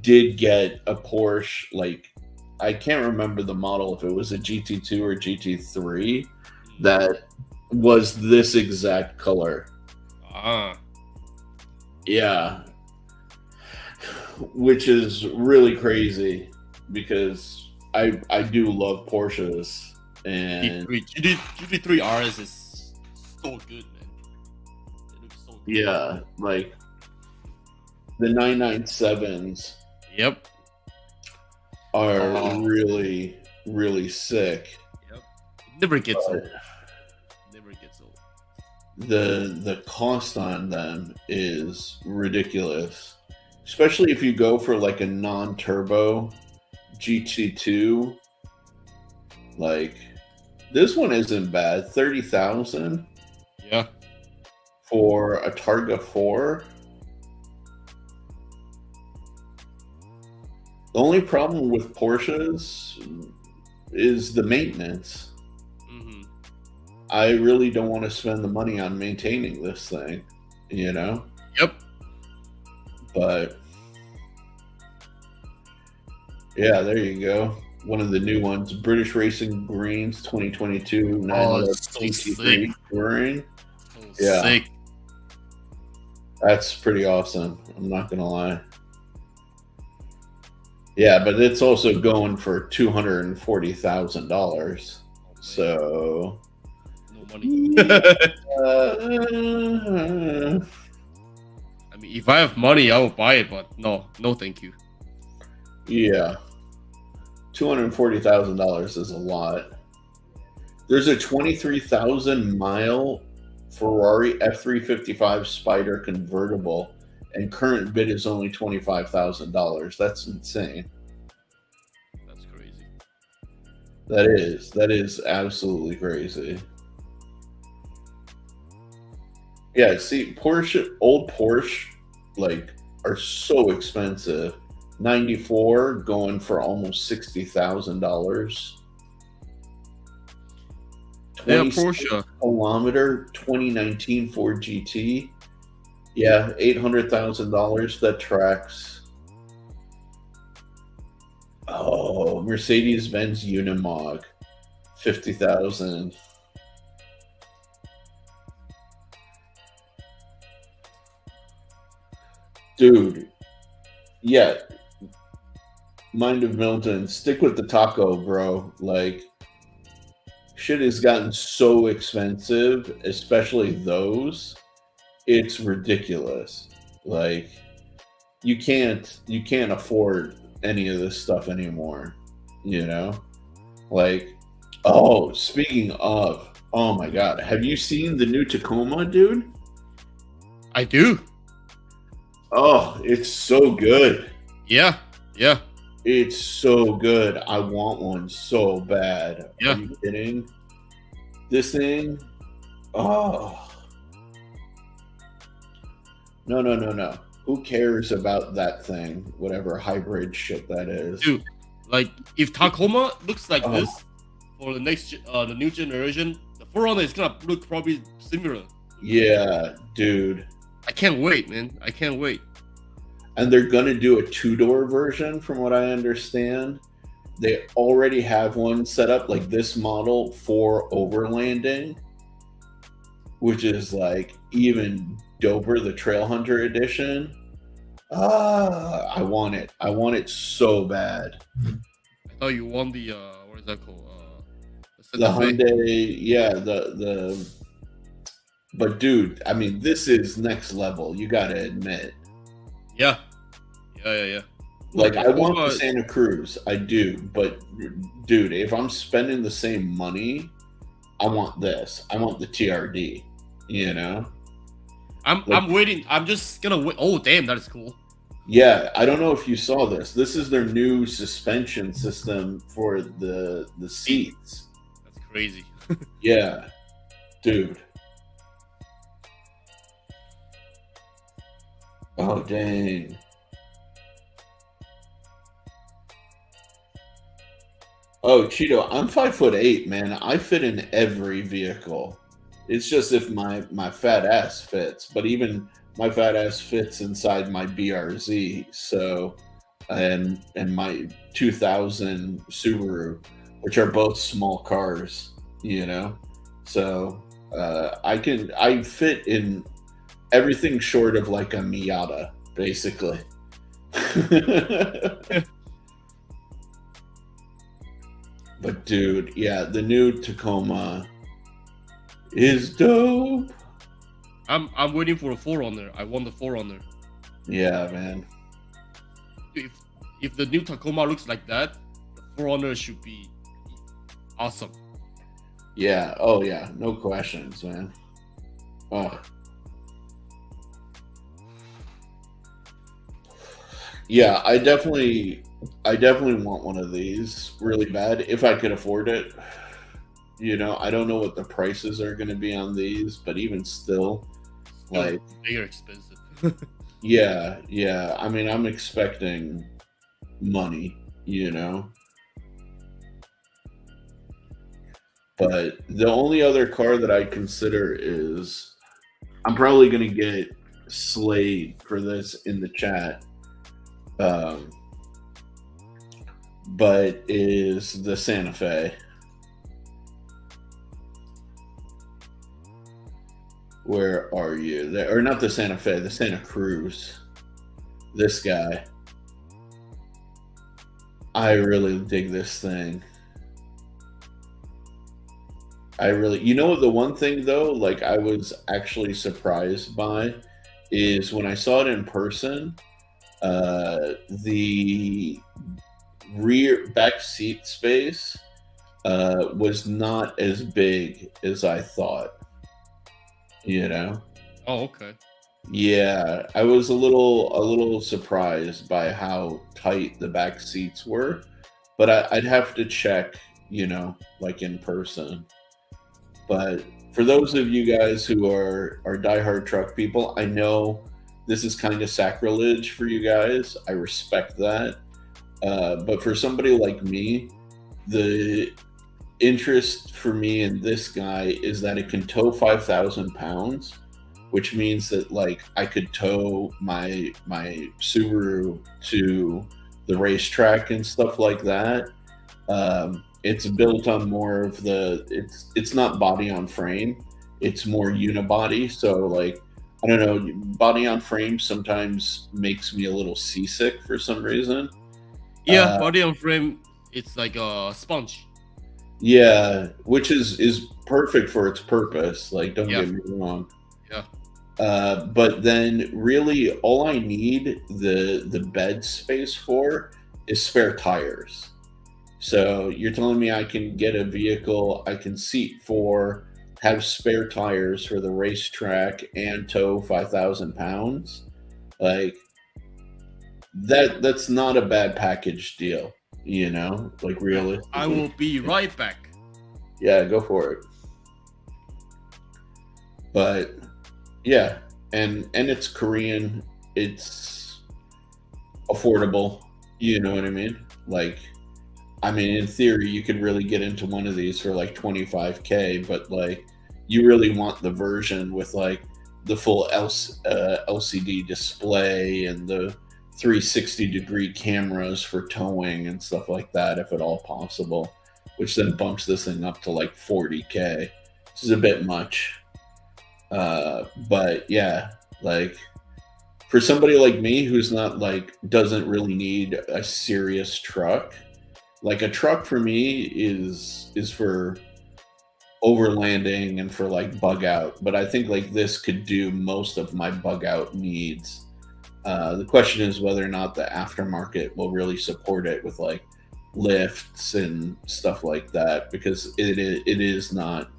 [SPEAKER 2] did get a Porsche. Like, I can't remember the model, if it was a GT2 or GT3, that was this exact color. Yeah, which is really crazy because I do love Porsches. And
[SPEAKER 3] GT3 RS is so good, man. It looks so good.
[SPEAKER 2] yeah, like the 997s
[SPEAKER 3] Yep.
[SPEAKER 2] are really, really sick.
[SPEAKER 3] Yep. Never gets
[SPEAKER 2] But
[SPEAKER 3] old. Never gets old.
[SPEAKER 2] the cost on them is ridiculous, especially if you go for like a non-turbo GT2. Like, this one isn't bad. 30,000
[SPEAKER 3] Yeah.
[SPEAKER 2] for a Targa 4. The only problem with Porsches is the maintenance.
[SPEAKER 3] Hmm.
[SPEAKER 2] I really don't want to spend the money on maintaining this thing, you know?
[SPEAKER 3] Yep.
[SPEAKER 2] But yeah, there you go. One of the new ones, British Racing Greens 2022 911
[SPEAKER 3] it's so
[SPEAKER 2] GT3
[SPEAKER 3] sick.
[SPEAKER 2] Touring.
[SPEAKER 3] So
[SPEAKER 2] Yeah.
[SPEAKER 3] sick.
[SPEAKER 2] That's pretty awesome. I'm not gonna lie. Yeah, but it's also going for $240,000. So
[SPEAKER 3] No money.
[SPEAKER 2] uh,
[SPEAKER 3] I mean, if I have money, I will buy it, but no, thank you.
[SPEAKER 2] yeah, $240,000 is a lot. There's a 23,000 mile Ferrari F355 Spider convertible, and current bid is only $25,000. That's insane.
[SPEAKER 3] That's crazy.
[SPEAKER 2] That is absolutely crazy. Yeah, see, old Porsche, like, are so expensive. 94 going for almost $60,000.
[SPEAKER 3] Yeah, Porsche.
[SPEAKER 2] Kilometer 2019 Ford GT. Yeah, $800,000. That tracks. Oh, Mercedes-Benz Unimog, 50,000. Dude, yeah. Mind of Milton, stick with the taco, bro. Like, shit has gotten so expensive, especially those. It's ridiculous. Like, you can't afford any of this stuff anymore, you know? Like, oh, speaking of, oh my god, have you seen the new Tacoma, dude?
[SPEAKER 3] I do.
[SPEAKER 2] Oh, it's so good.
[SPEAKER 3] Yeah.
[SPEAKER 2] It's so good. I want one so bad.
[SPEAKER 3] Yeah.
[SPEAKER 2] Are you kidding? This thing, oh. No. Who cares about that thing? Whatever hybrid shit that is.
[SPEAKER 3] Dude, like, if Tacoma looks like
[SPEAKER 2] Oh.
[SPEAKER 3] this for the the new generation, the 4Runner is gonna look probably similar.
[SPEAKER 2] Yeah, dude.
[SPEAKER 3] I can't wait, man. I can't wait.
[SPEAKER 2] And they're going to do a 2-door version, from what I understand. They already have one set up, like this model, for overlanding, which is like even doper, the Trail Hunter edition. I want it. I want it so bad.
[SPEAKER 3] I thought you won the what is that called?
[SPEAKER 2] The Hyundai, yeah, the. But dude, I mean, this is next level. You got to admit.
[SPEAKER 3] Yeah.
[SPEAKER 2] Like, I want the Santa Cruz, I do, but dude, if I'm spending the same money, I want this. I want the TRD. You know.
[SPEAKER 3] I'm waiting. I'm just gonna wait. Oh damn, that is cool.
[SPEAKER 2] Yeah, I don't know if you saw this. This is their new suspension system for the seats.
[SPEAKER 3] That's crazy.
[SPEAKER 2] Yeah, dude. Oh dang. Oh, Cheeto, I'm 5'8", man. I fit in every vehicle. It's just if my fat ass fits, but even my fat ass fits inside my BRZ. So, and my 2000 Subaru, which are both small cars, you know. So I fit in everything short of like a Miata, basically. But dude, yeah, the new Tacoma is dope.
[SPEAKER 3] I'm waiting for a 4Runner. I want the 4Runner.
[SPEAKER 2] Yeah, man.
[SPEAKER 3] If the new Tacoma looks like that, the 4Runner should be awesome.
[SPEAKER 2] Yeah. Oh yeah. No questions, man. Oh. Yeah, I definitely I definitely want one of these really bad if I could afford it. You know, I don't know what the prices are going to be on these, but even still, like,
[SPEAKER 3] They're expensive.
[SPEAKER 2] yeah. I mean, I'm expecting money, you know. But the only other car that I consider is I'm probably going to get slayed for this in the chat. Um, but is the Santa Fe. Where are you? Or not the Santa Fe, the Santa Cruz. This guy. I really dig this thing. You know, the one thing though, like I was actually surprised by is when I saw it in person, the rear back seat space was not as big as I thought. You know?
[SPEAKER 3] Oh, okay.
[SPEAKER 2] Yeah, I was a little surprised by how tight the back seats were, but I'd have to check, you know, like in person. But for those of you guys who are diehard truck people, I know this is kind of sacrilege for you guys. I respect that. But for somebody like me, the interest for me in this guy is that it can tow 5,000 pounds, which means that like I could tow my Subaru to the racetrack and stuff like that. It's built on more of it's not body on frame, it's more unibody. So like I don't know, body on frame sometimes makes me a little seasick for some reason.
[SPEAKER 3] Yeah, body on frame, it's like a sponge.
[SPEAKER 2] Yeah, which is perfect for its purpose. Like, don't get me wrong.
[SPEAKER 3] Yeah.
[SPEAKER 2] But then, really, all I need the bed space for is spare tires. So you're telling me I can get a vehicle I can seat for, have spare tires for the racetrack, and tow 5,000 pounds? Like that's not a bad package deal. You know, like realistically.
[SPEAKER 3] I will be right back.
[SPEAKER 2] Yeah, go for it. But yeah, and it's Korean. It's affordable. You know what I mean? Like, I mean, in theory, you could really get into one of these for like 25K, but like, you really want the version with like the full LCD display and the 360-degree cameras for towing and stuff like that, if at all possible, which then bumps this thing up to like 40K. This is a bit much. But yeah, like for somebody like me who's not like, doesn't really need a serious truck, like a truck for me is for overlanding and for like bug out. But I think like this could do most of my bug out needs. The question is whether or not the aftermarket will really support it with like lifts and stuff like that, because it is not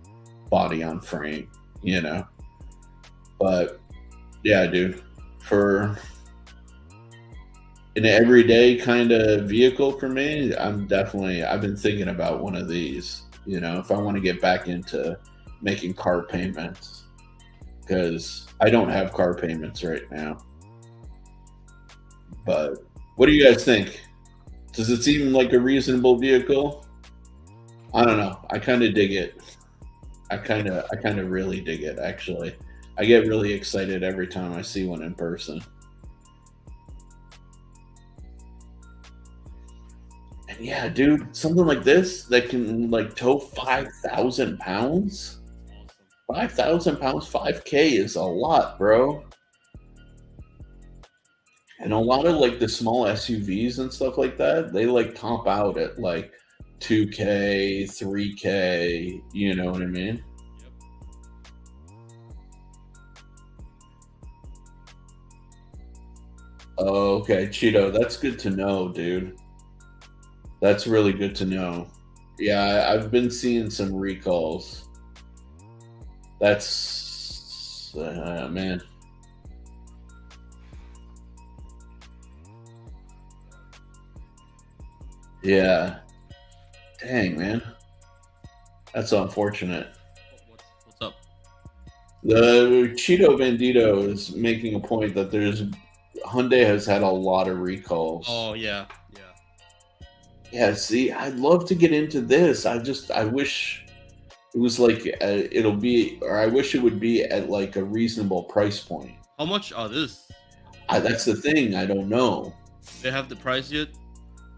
[SPEAKER 2] body on frame, you know. But yeah, dude, for an everyday kind of vehicle for me, I've been thinking about one of these, you know, if I want to get back into making car payments, because I don't have car payments right now. But what do you guys think? Does it seem like a reasonable vehicle? I don't know. I kind of dig it. I kind of really dig it, actually. I get really excited every time I see one in person. And yeah, dude, something like this that can like tow 5,000 pounds? 5,000 pounds, 5K is a lot, bro. And a lot of like the small SUVs and stuff like that, they like top out at like 2K, 3K, you know what I mean?
[SPEAKER 3] Yep.
[SPEAKER 2] Oh, okay, Cheeto, that's good to know, dude. That's really good to know. Yeah, I've been seeing some recalls. That's man. Yeah. Dang, man. That's unfortunate.
[SPEAKER 3] What's up?
[SPEAKER 2] The Cheeto Bandito is making a point that Hyundai has had a lot of recalls.
[SPEAKER 3] Oh yeah.
[SPEAKER 2] Yeah, see, I'd love to get into this. I wish it was like I wish it would be at like a reasonable price point.
[SPEAKER 3] How much are this?
[SPEAKER 2] That's the thing. I don't know.
[SPEAKER 3] They have the price yet?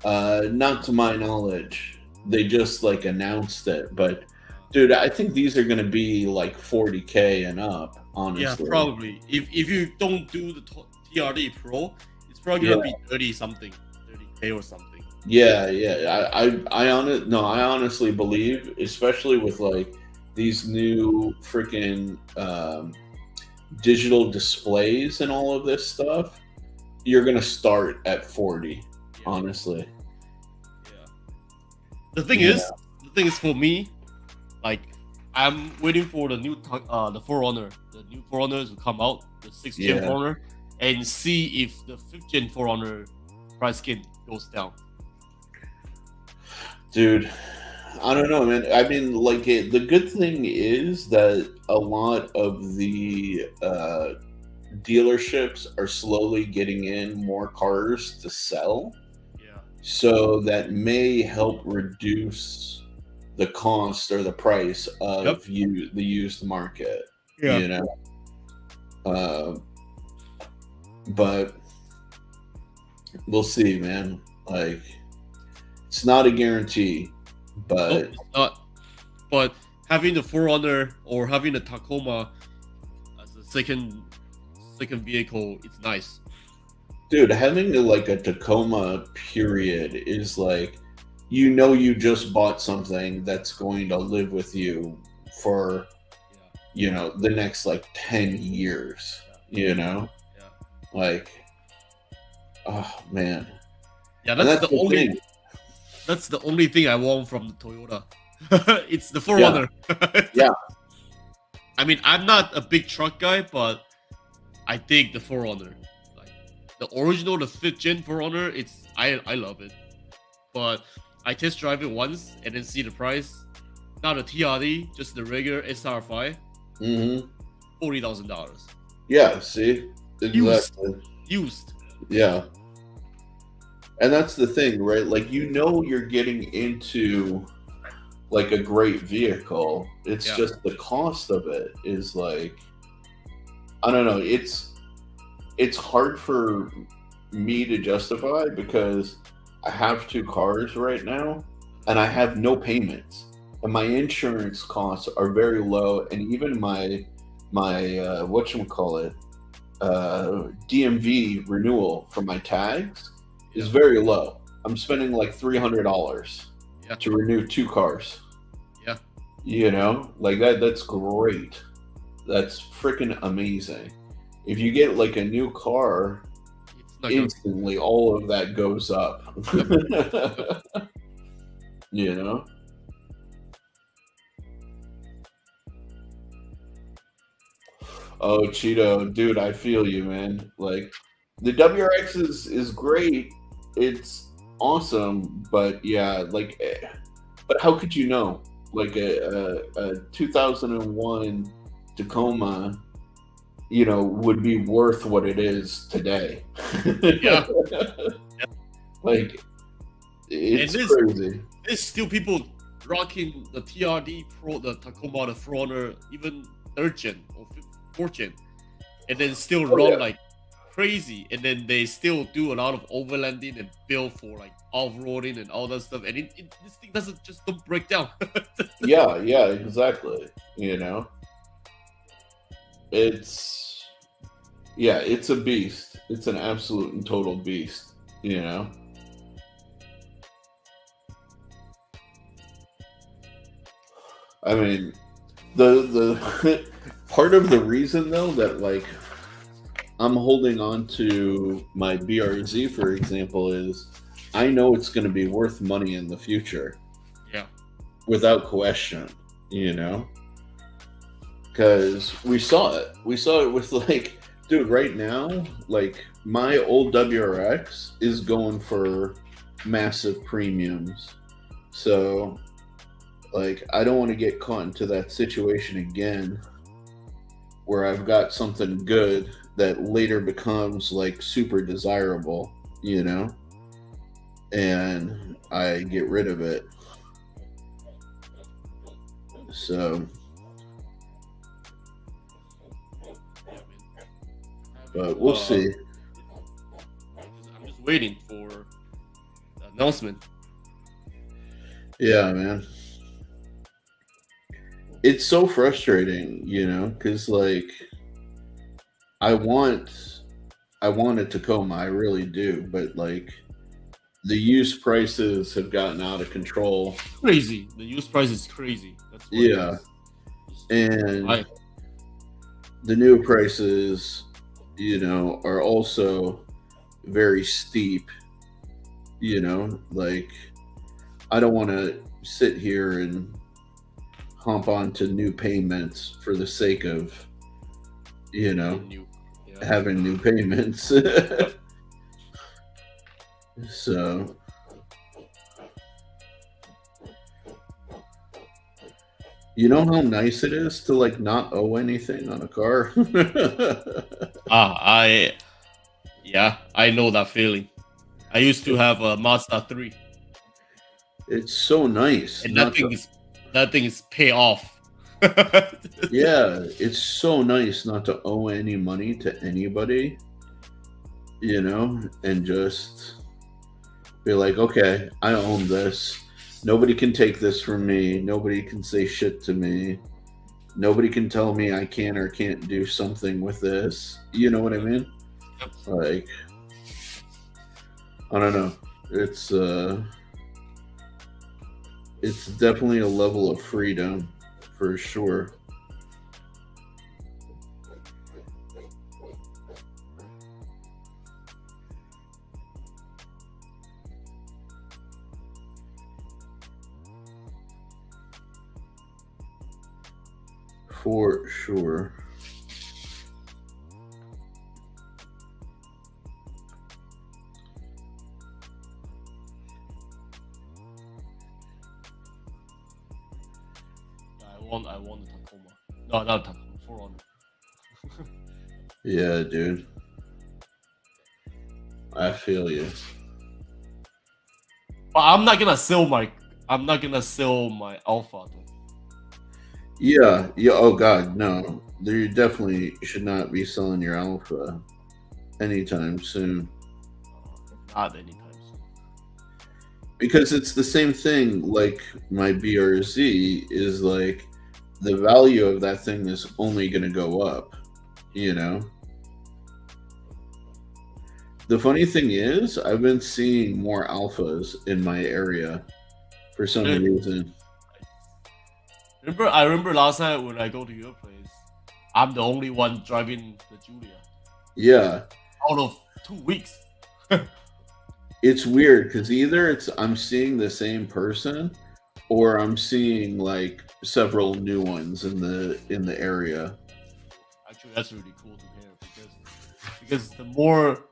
[SPEAKER 2] Not to my knowledge. They just like announced it, but dude, I think these are gonna be like 40K and up. Honestly,
[SPEAKER 3] Yeah, probably. If you don't do the TRD Pro, it's probably gonna be 30K or something.
[SPEAKER 2] Yeah. I honestly believe, especially with like these new freaking digital displays and all of this stuff, you're gonna start at 40.
[SPEAKER 3] Yeah.
[SPEAKER 2] Honestly.
[SPEAKER 3] Yeah. The thing is for me, like I'm waiting for the new the Forerunner, the new Forerunners to come out, the 6th gen Forerunner, and see if the 5th gen Forerunner price goes down.
[SPEAKER 2] Dude, I don't know, man. I mean, like, the good thing is that a lot of the dealerships are slowly getting in more cars to sell.
[SPEAKER 3] Yeah.
[SPEAKER 2] So that may help reduce the cost or the price of the used market.
[SPEAKER 3] Yeah.
[SPEAKER 2] You know? But we'll see, man. Like, it's not a guarantee, but
[SPEAKER 3] it's not. But having the Forerunner or having the Tacoma as a second vehicle, it's nice.
[SPEAKER 2] Dude, having like a Tacoma period is like, you just bought something that's going to live with you for, the next like 10 years, like, oh man.
[SPEAKER 3] Yeah, that's the only thing. That's the only thing I want from the Toyota. It's the Forerunner.
[SPEAKER 2] Yeah.
[SPEAKER 3] I mean, I'm not a big truck guy, but I dig the Forerunner. Like the original, the 5th gen Forerunner, I love it. But I test drive it once and then see the price. Not a TRD, just the regular SR5. $40,000.
[SPEAKER 2] Yeah, see? Exactly.
[SPEAKER 3] Used.
[SPEAKER 2] Yeah. And that's the thing, right? Like, you're getting into like a great vehicle. It's just the cost of it is like, I don't know. It's hard for me to justify because I have 2 cars right now and I have no payments. And my insurance costs are very low. And even my whatchamacallit, DMV renewal for my tags is very low. I'm spending like $300 to renew 2 cars. Yeah. Like that's great. That's freaking amazing. If you get like a new car, instantly all of that goes up. Oh, Cheeto, dude, I feel you, man. Like, the WRX is great. It's awesome, but yeah, like, but how could you know? Like a 2001 Tacoma, would be worth what it is today.
[SPEAKER 3] Yeah.
[SPEAKER 2] Like, it's crazy.
[SPEAKER 3] There's still people rocking the TRD Pro, the Tacoma, the Forerunner, even 3rd gen or 4th gen, and then still run like crazy, and then they still do a lot of overlanding and build for like off-roading and all that stuff, and this thing don't break down.
[SPEAKER 2] yeah, exactly. It's a beast. It's an absolute and total beast. I mean, the part of the reason though that like I'm holding on to my BRZ, for example, is I know it's going to be worth money in the future.
[SPEAKER 3] Yeah.
[SPEAKER 2] Without question, because we saw it. We saw it with like, dude, right now, like my old WRX is going for massive premiums. So, like, I don't want to get caught into that situation again where I've got something good that later becomes like super desirable, you know, and I get rid of it. So, but we'll see.
[SPEAKER 3] I'm just waiting for the announcement.
[SPEAKER 2] Yeah, man. It's so frustrating, you know, because like I want a Tacoma, I really do, but like the used prices have gotten out of control.
[SPEAKER 3] Crazy. The used price is crazy. That's what
[SPEAKER 2] Yeah. And the new prices, you know, are also very steep. You know, like I don't want to sit here and hump onto new payments for the sake of, you know, having new payments. So, you know how nice it is to like not owe anything on a car?
[SPEAKER 3] I know that feeling. I used to have a Mazda 3.
[SPEAKER 2] It's so nice.
[SPEAKER 3] And that thing is pay off.
[SPEAKER 2] Yeah, it's so nice not to owe any money to anybody, you know, and just be like, okay, I own this. Nobody can take this from me. Nobody can say shit to me. Nobody can tell me I can or can't do something with this. You know what I mean? Like, I don't know. It's definitely a level of freedom for sure. For sure.
[SPEAKER 3] I want the Tacoma. No, not Tacoma. 4Runner.
[SPEAKER 2] Yeah, dude. I feel you.
[SPEAKER 3] But I'm not gonna sell my Alpha.
[SPEAKER 2] Yeah. Oh God, no. You definitely should not be selling your Alpha anytime soon.
[SPEAKER 3] Not anytime soon.
[SPEAKER 2] Because it's the same thing. Like my BRZ is like the value of that thing is only going to go up. You know. The funny thing is, I've been seeing more Alphas in my area for some reason.
[SPEAKER 3] I remember last night when I go to your place, I'm the only one driving the Giulia.
[SPEAKER 2] Yeah.
[SPEAKER 3] Out of 2 weeks.
[SPEAKER 2] It's weird because either I'm seeing the same person, or I'm seeing like several new ones in the area.
[SPEAKER 3] Actually, that's really cool to hear because the more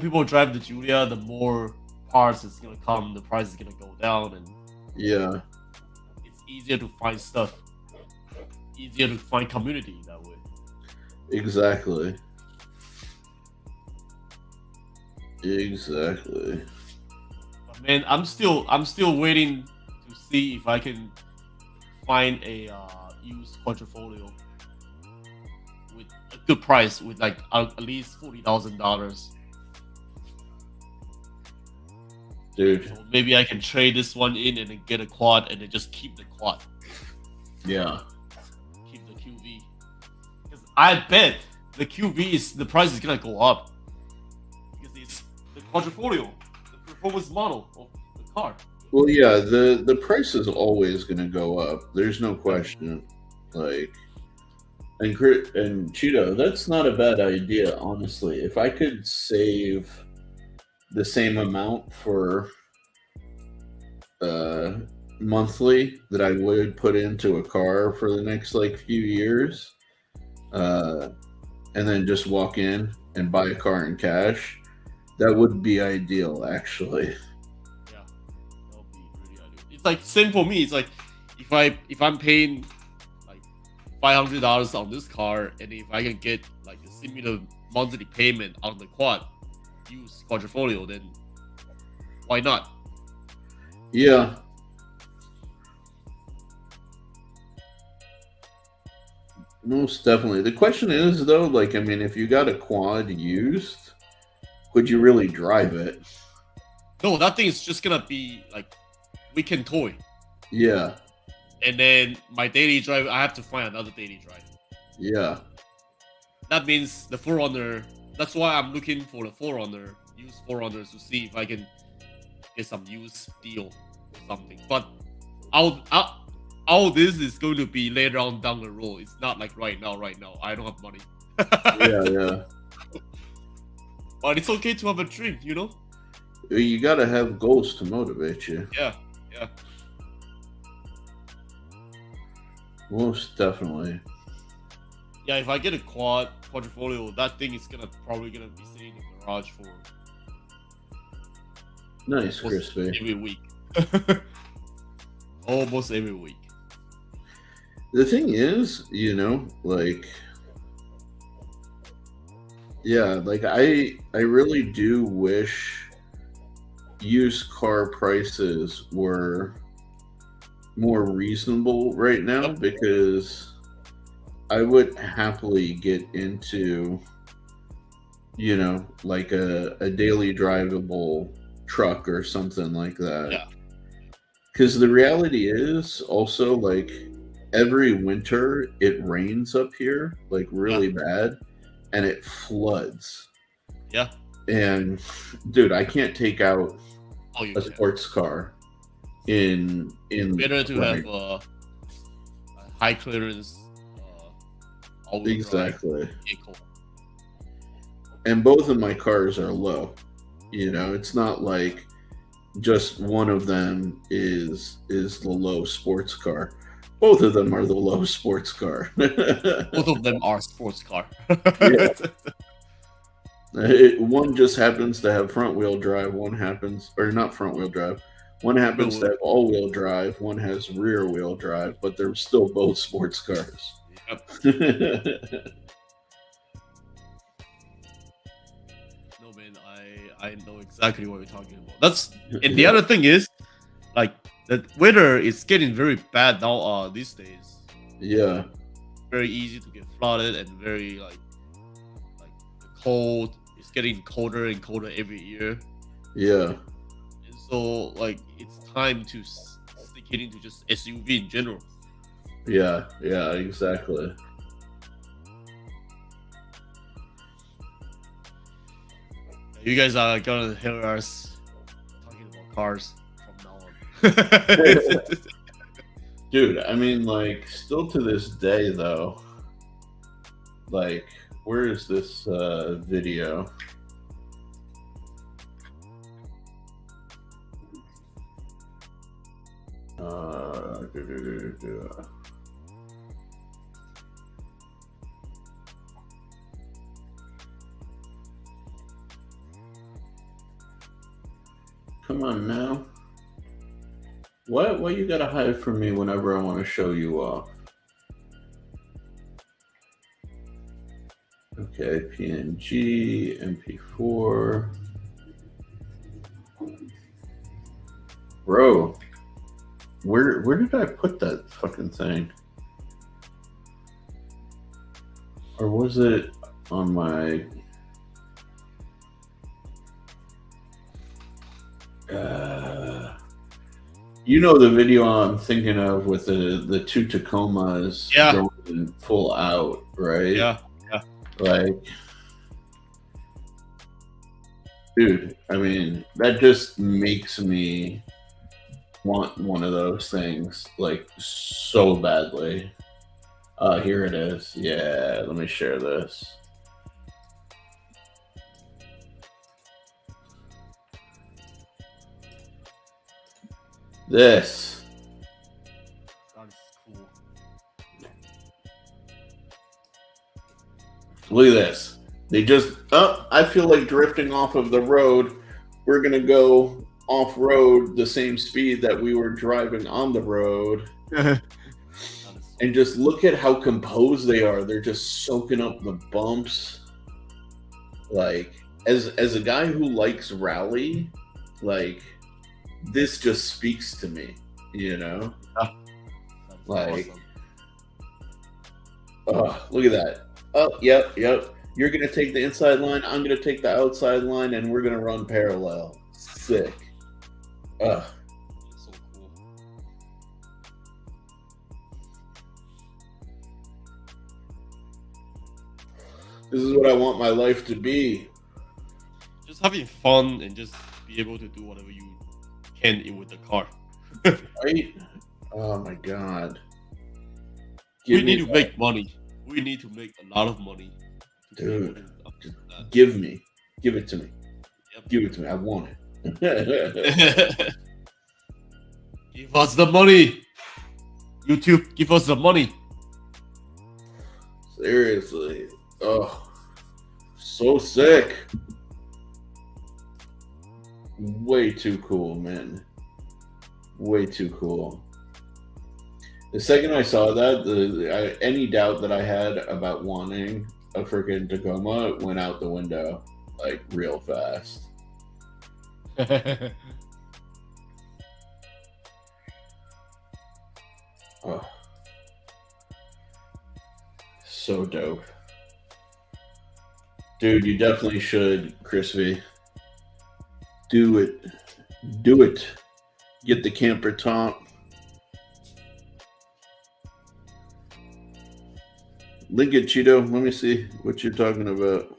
[SPEAKER 3] people drive the Giulia, the more parts is gonna come, the price is gonna go down, and
[SPEAKER 2] yeah,
[SPEAKER 3] it's easier to find stuff, easier to find community that way.
[SPEAKER 2] Exactly.
[SPEAKER 3] But man, I'm still waiting to see if I can find a used Quadrifoglio with a good price, with like at least $40,000.
[SPEAKER 2] Dude.
[SPEAKER 3] So maybe I can trade this one in and then get a quad and then just keep the quad.
[SPEAKER 2] Yeah.
[SPEAKER 3] Keep the QV. Because I bet the the price is gonna go up. Because it's the Quadrifoglio, the performance model of the car.
[SPEAKER 2] Well, yeah, the price is always gonna go up. There's no question. Like, and Cheeto, that's not a bad idea, honestly. If I could save the same amount for monthly that I would put into a car for the next like few years, and then just walk in and buy a car in cash, that would be ideal, actually.
[SPEAKER 3] It's like same for me. It's like if I'm paying like $500 on this car, and if I can get like a similar monthly payment on the quad use Quadrifoglio, then why not?
[SPEAKER 2] Yeah. Most definitely. The question is though, like, I mean, if you got a quad used, would you really drive it?
[SPEAKER 3] No, that thing is just gonna be like weekend toy.
[SPEAKER 2] Yeah.
[SPEAKER 3] And then my daily drive, I have to find another daily drive.
[SPEAKER 2] Yeah.
[SPEAKER 3] That means the 4Runner. That's why I'm looking for the 4Runner, used 4Runners, to see if I can get some used deal or something. But all this is going to be later on down the road. It's not like right now. Right now, I don't have money.
[SPEAKER 2] Yeah.
[SPEAKER 3] But it's okay to have a dream, you know?
[SPEAKER 2] You gotta have goals to motivate you.
[SPEAKER 3] Yeah.
[SPEAKER 2] Most definitely.
[SPEAKER 3] Yeah, if I get a Quadrifoglio, that thing is probably gonna be sitting in the garage for
[SPEAKER 2] Nice,
[SPEAKER 3] almost
[SPEAKER 2] Crispy.
[SPEAKER 3] every week. Almost every week.
[SPEAKER 2] The thing is, you know, like, yeah, like I really do wish used car prices were more reasonable right now,
[SPEAKER 3] Yep.
[SPEAKER 2] because I would happily get into, you know, like a daily drivable truck or something like that.
[SPEAKER 3] Yeah.
[SPEAKER 2] Because the reality is also, like, every winter it rains up here, like, really bad, and it floods.
[SPEAKER 3] Yeah.
[SPEAKER 2] And dude, I can't take out
[SPEAKER 3] Oh, you
[SPEAKER 2] a
[SPEAKER 3] can.
[SPEAKER 2] sports car in
[SPEAKER 3] Better to
[SPEAKER 2] right.
[SPEAKER 3] have a high clearance all-wheel drive
[SPEAKER 2] Exactly.
[SPEAKER 3] vehicle.
[SPEAKER 2] And both of my cars are low. You know, it's not like just one of them is the low sports car. Both of them are the low sports car.
[SPEAKER 3] Both of them are sports car.
[SPEAKER 2] One just happens to have front wheel drive. One happens, or not front wheel drive. One happens to have all wheel drive. One has rear wheel drive, but they're still both sports cars.
[SPEAKER 3] Yep. No, man, I know exactly what you're talking about. And the other thing is, like, the weather is getting very bad now. These days,
[SPEAKER 2] Yeah.
[SPEAKER 3] very easy to get flooded, and very like cold. It's getting colder and colder every year.
[SPEAKER 2] Yeah.
[SPEAKER 3] And so, like, it's time to stick it into just SUV in general.
[SPEAKER 2] Yeah. Yeah. Exactly.
[SPEAKER 3] You guys are gonna hear us talking about cars from now on.
[SPEAKER 2] Dude, I mean, like, still to this day, though, like, where is this video? Come on now. What you gotta hide from me whenever I want to show you off? Okay, PNG, MP4. Bro, where did I put that fucking thing? Or was it on my you know the video I'm thinking of with the two Tacomas going full out, right?
[SPEAKER 3] Yeah.
[SPEAKER 2] Like, dude, I mean, that just makes me want one of those things, like, so badly. Here it is. Yeah, let me share this. This.
[SPEAKER 3] That's cool.
[SPEAKER 2] Look at this. They just, I feel like drifting off of the road. We're going to go off road the same speed that we were driving on the road. And just look at how composed they are. They're just soaking up the bumps. Like, as a guy who likes rally, like, this just speaks to me, you know? Like,
[SPEAKER 3] awesome.
[SPEAKER 2] Oh, look at that. Oh, yep. You're going to take the inside line. I'm going to take the outside line, and we're going to run parallel. Sick.
[SPEAKER 3] So cool.
[SPEAKER 2] This is what I want my life to be.
[SPEAKER 3] Just having fun and just be able to do whatever you can with the car.
[SPEAKER 2] Right? Oh, my God.
[SPEAKER 3] We need to make money. We need to make a lot of money.
[SPEAKER 2] Dude, give it to me.
[SPEAKER 3] Yep.
[SPEAKER 2] Give it to me. I want it.
[SPEAKER 3] Give us the money. YouTube, give us the money.
[SPEAKER 2] Seriously. Oh, so sick. Way too cool, man. Way too cool. The second I saw that, any doubt that I had about wanting a freaking Tacoma went out the window, like, real fast. Oh. So dope. Dude, you definitely should, Crispy. Do it. Do it. Get the camper top. Link it, Cheeto. Let me see what you're talking about.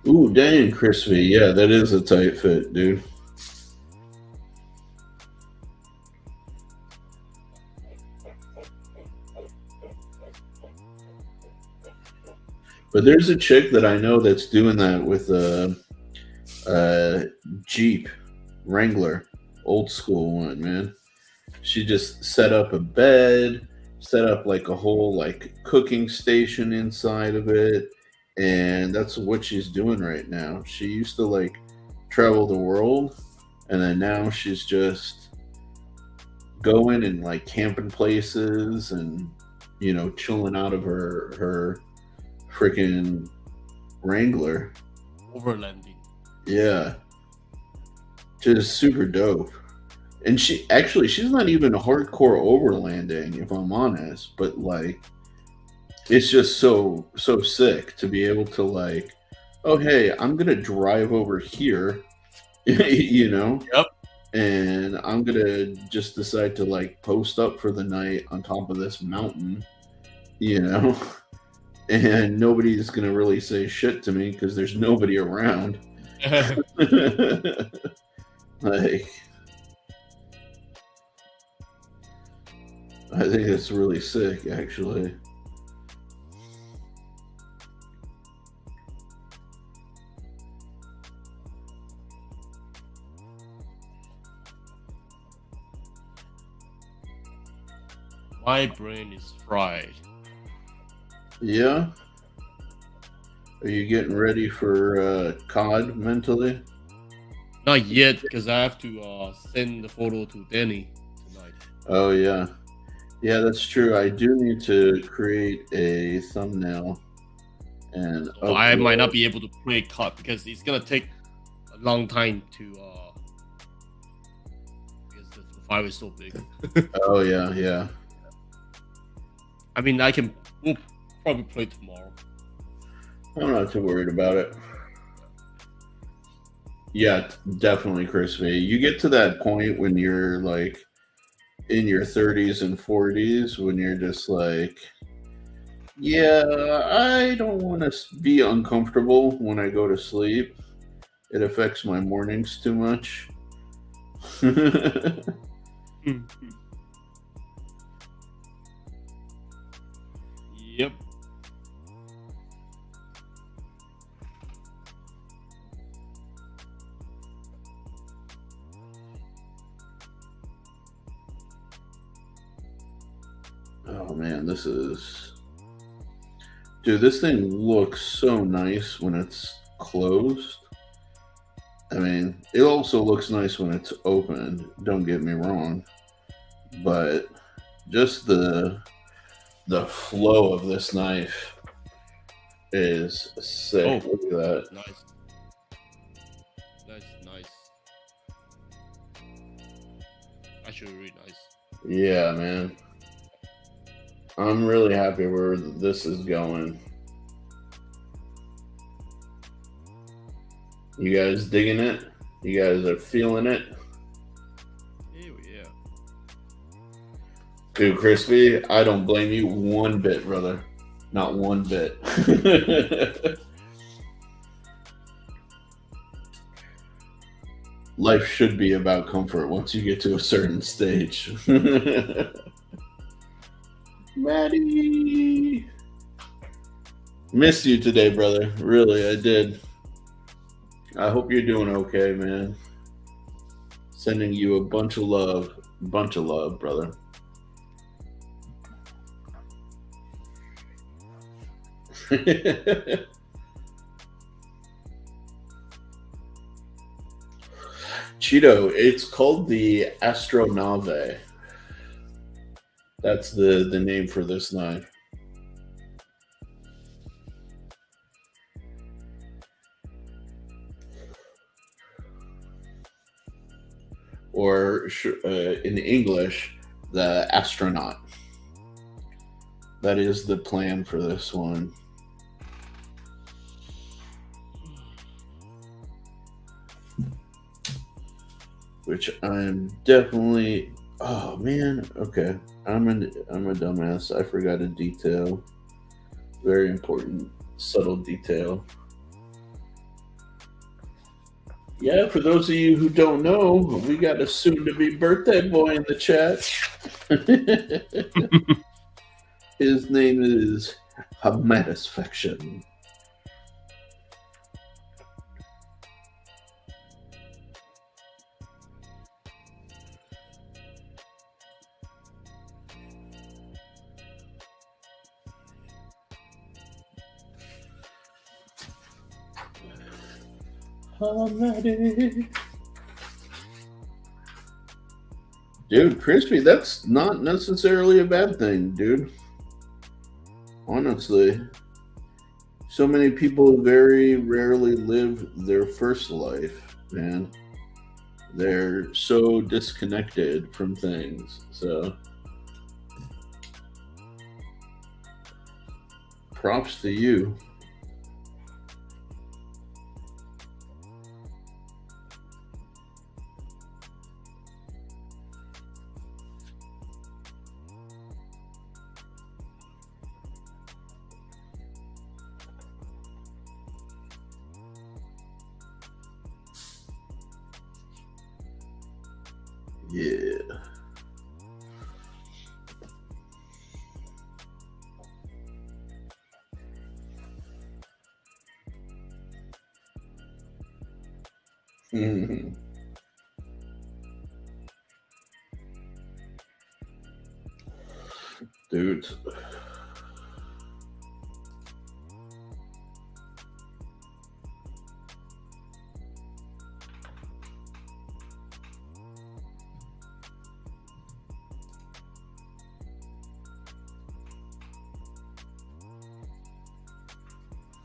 [SPEAKER 2] Ooh, dang, Crispy. Yeah, that is a tight fit, dude. But there's a chick that I know that's doing that with a Jeep Wrangler, old school one, man. She just set up a bed, set up like a whole like cooking station inside of it, and that's what she's doing right now. She used to like travel the world, and then now she's just going and like camping places and, you know, chilling out of her freaking Wrangler.
[SPEAKER 3] Overlanding.
[SPEAKER 2] Yeah. Just super dope. And she's not even a hardcore overlanding, if I'm honest, but like it's just so sick to be able to like, oh hey, I'm gonna drive over here, you know?
[SPEAKER 3] Yep.
[SPEAKER 2] And I'm gonna just decide to like post up for the night on top of this mountain, you know? And nobody's gonna really say shit to me because there's nobody around. Like, I think it's really sick, actually.
[SPEAKER 3] My brain is fried.
[SPEAKER 2] Yeah? Are you getting ready for COD mentally?
[SPEAKER 3] Not yet, because I have to send the photo to Danny tonight.
[SPEAKER 2] Oh, yeah. Yeah, that's true. I do need to create a thumbnail. And
[SPEAKER 3] So I might not be able to play COD because it's gonna take a long time to because the file is so big.
[SPEAKER 2] Oh, yeah, yeah.
[SPEAKER 3] I mean, we'll probably play tomorrow.
[SPEAKER 2] I'm not too worried about it. Yeah, definitely, Crispy. You get to that point when you're like in your 30s and 40s when you're just like, yeah, I don't want to be uncomfortable when I go to sleep. It affects my mornings too much.
[SPEAKER 3] Yep.
[SPEAKER 2] Oh man, dude, this thing looks so nice when it's closed. I mean, it also looks nice when it's open, don't get me wrong. But just the flow of this knife is sick.
[SPEAKER 3] Oh,
[SPEAKER 2] look at that.
[SPEAKER 3] Nice. Nice. Actually, really nice.
[SPEAKER 2] Yeah, man. I'm really happy where this is going. You guys digging it? You guys are feeling it?
[SPEAKER 3] Yeah.
[SPEAKER 2] Dude, Crispy, I don't blame you one bit, brother. Not one bit. Life should be about comfort once you get to a certain stage. Maddie! Missed you today, brother. Really, I did. I hope you're doing okay, man. Sending you a bunch of love. Brother. Cheeto, it's called the Astronave. That's the name for this knife. Or in English, the astronaut. That is the plan for this one. Which I'm definitely. Oh man, okay. I'm a dumbass. I forgot a detail. Very important, subtle detail. Yeah, for those of you who don't know, we got a soon-to-be birthday boy in the chat. His name is Hamatisfaction. Dude, Crispy, that's not necessarily a bad thing, dude. Honestly. So many people very rarely live their first life, man. They're so disconnected from things. So props to you. Yeah. Mm-hmm. Dude.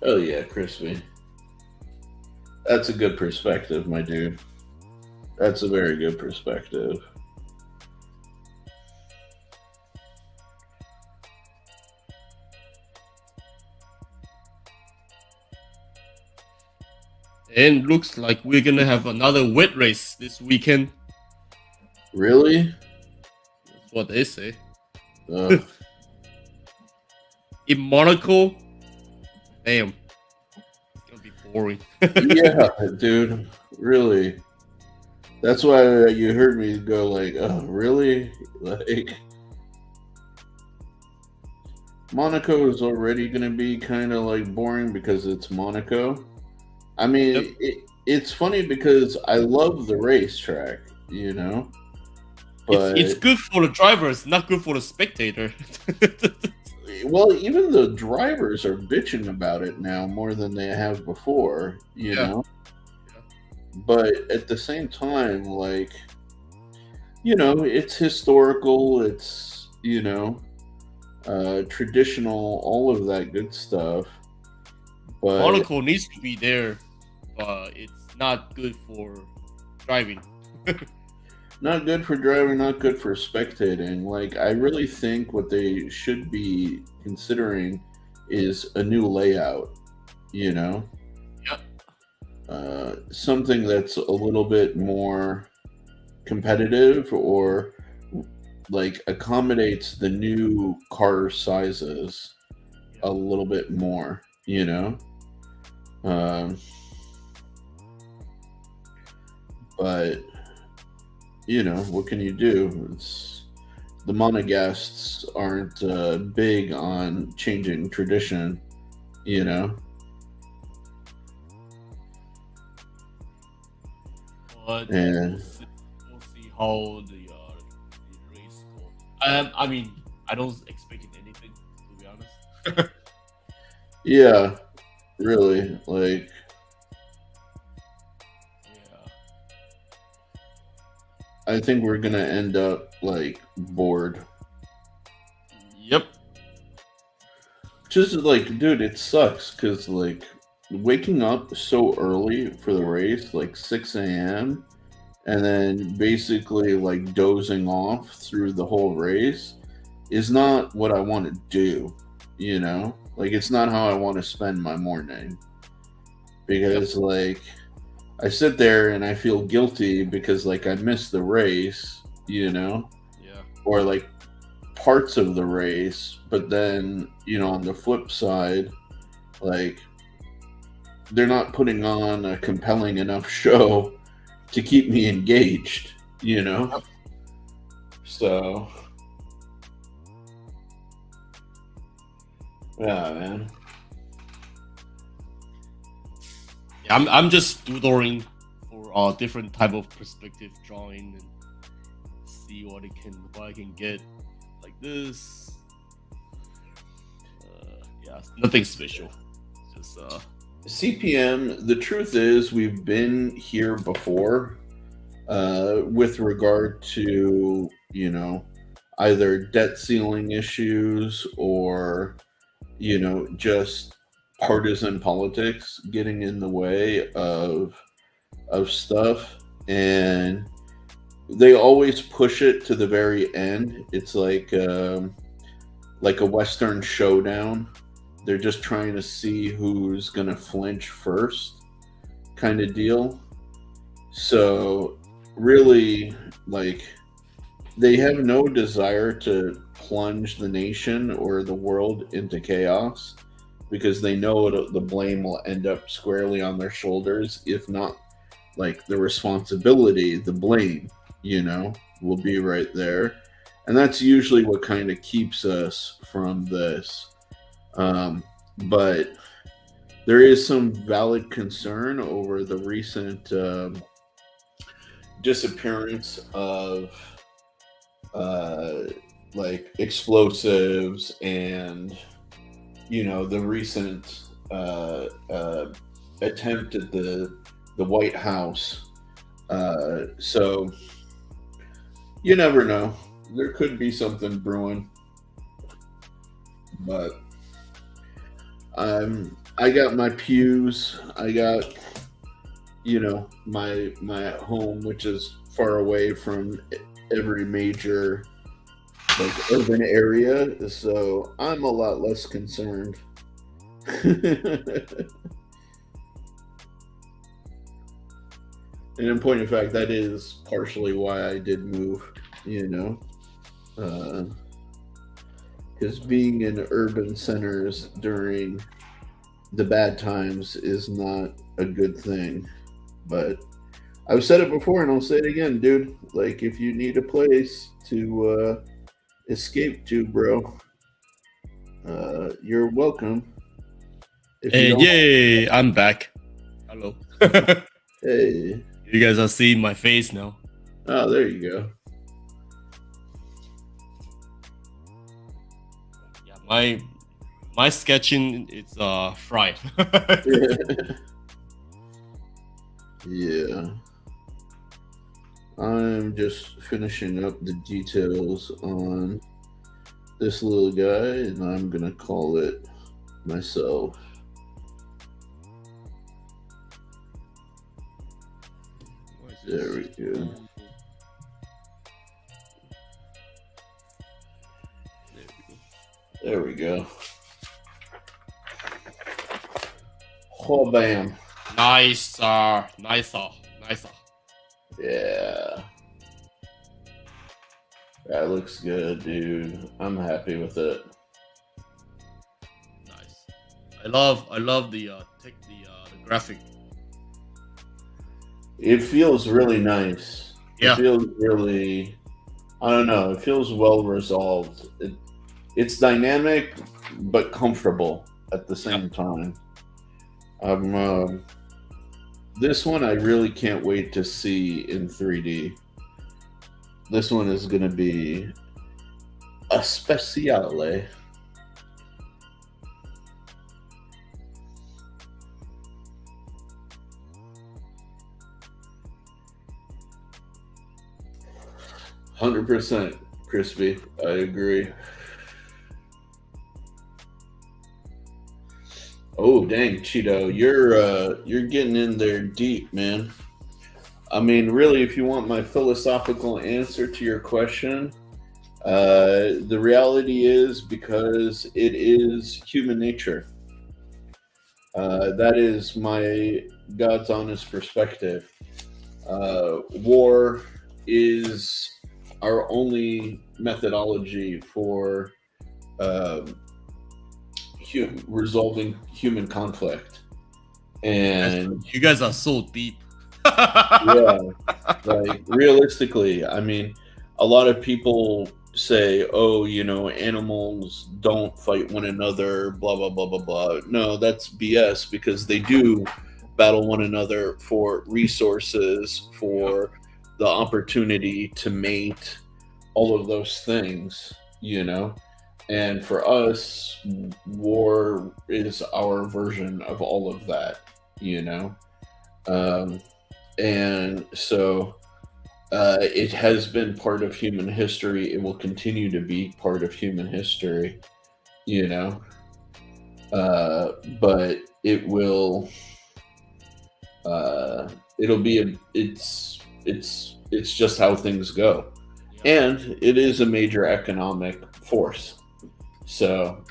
[SPEAKER 2] Oh yeah, Crispy. That's a good perspective, my dude. That's a very good perspective.
[SPEAKER 3] And looks like we're gonna have another wet race this weekend.
[SPEAKER 2] Really?
[SPEAKER 3] what they say.
[SPEAKER 2] Uh,
[SPEAKER 3] In Monaco, damn, it's gonna be boring.
[SPEAKER 2] yeah, dude, really. That's why you heard me go like, oh, really? Like, Monaco is already going to be kind of like boring because it's Monaco. I mean,
[SPEAKER 3] Yep.
[SPEAKER 2] it's funny because I love the racetrack,
[SPEAKER 3] It's
[SPEAKER 2] but
[SPEAKER 3] good for the drivers, not good for the spectator.
[SPEAKER 2] well, even the drivers are bitching about it now more than they have before,
[SPEAKER 3] Yeah.
[SPEAKER 2] But at the same time, like, it's historical, it's, traditional, all of that good stuff. But
[SPEAKER 3] Monaco needs to be there, but it's not good for driving.
[SPEAKER 2] not good for driving, not good for spectating. Like, I really think what they should be considering is a new layout,
[SPEAKER 3] Yep.
[SPEAKER 2] something that's a little bit more competitive or like accommodates the new car sizes a little bit more, but what can you do? The Monegasts aren't big on changing tradition,
[SPEAKER 3] But
[SPEAKER 2] and
[SPEAKER 3] we'll see how the race goes. I mean, I don't expect anything, to be honest.
[SPEAKER 2] yeah, really, like,
[SPEAKER 3] Yeah.
[SPEAKER 2] I think we're gonna end up like bored.
[SPEAKER 3] Yep.
[SPEAKER 2] Just like, dude, it sucks because like waking up so early for the race, like 6 a.m., and then basically like dozing off through the whole race is not what I want to do, Like, it's not how I want to spend my morning. Because, like, I sit there and I feel guilty because, like, I missed the race,
[SPEAKER 3] Yeah.
[SPEAKER 2] or like parts of the race, but then, on the flip side, like, they're not putting on a compelling enough show to keep me engaged, So, yeah, man.
[SPEAKER 3] Yeah, I'm just doodling for a different type of perspective drawing and see what I can get like this. Yeah, nothing special. Just
[SPEAKER 2] CPM, the truth is, we've been here before with regard to, either debt ceiling issues or, just partisan politics getting in the way of stuff. And they always push it to the very end. It's like a Western showdown. They're just trying to see who's going to flinch first, kind of deal. So, really, like, they have no desire to plunge the nation or the world into chaos because they know the blame will end up squarely on their shoulders, if not like the responsibility, the blame, will be right there. And that's usually what kind of keeps us from this. But there is some valid concern over the recent disappearance of like explosives and the recent attempt at the White House. So you never know. There could be something brewing, but I got my pews. I got my home, which is far away from every major like urban area, so I'm a lot less concerned. And in point of fact, that is partially why I did move, Because being in urban centers during the bad times is not a good thing. But I've said it before and I'll say it again, dude. Like, if you need a place to escape to, bro, you're welcome. If you
[SPEAKER 3] And
[SPEAKER 2] don't,
[SPEAKER 3] yay, I'm back. Hello.
[SPEAKER 2] hey,
[SPEAKER 3] You guys are seeing my face now.
[SPEAKER 2] oh, there you go.
[SPEAKER 3] Yeah, my sketching is fried.
[SPEAKER 2] Yeah. I'm just finishing up the details on this little guy, and I'm gonna call it myself. There we go. There we go. Oh, bam.
[SPEAKER 3] Nice.
[SPEAKER 2] Yeah. That looks good, dude. I'm happy with it.
[SPEAKER 3] Nice. I love the graphic.
[SPEAKER 2] It feels really nice.
[SPEAKER 3] Yeah.
[SPEAKER 2] It feels really, I don't know, it feels well resolved. It's dynamic, but comfortable at the same time. This one I really can't wait to see in 3D. This one is going to be a speciale. %, Crispy. I agree. Oh dang, Cheeto, you're getting in there deep, man. I mean, really, if you want my philosophical answer to your question, the reality is because it is human nature. That is my God's honest perspective. War is our only methodology for resolving human conflict. And
[SPEAKER 3] you guys are so deep.
[SPEAKER 2] yeah, like realistically, I mean, a lot of people say, oh, animals don't fight one another, blah, blah, blah, blah, blah. No, that's BS, because they do battle one another for resources, for the opportunity to mate, all of those things, And for us, war is our version of all of that, And so it has been part of human history. It will continue to be part of human history, But it will, it's just how things go. And it is a major economic force. So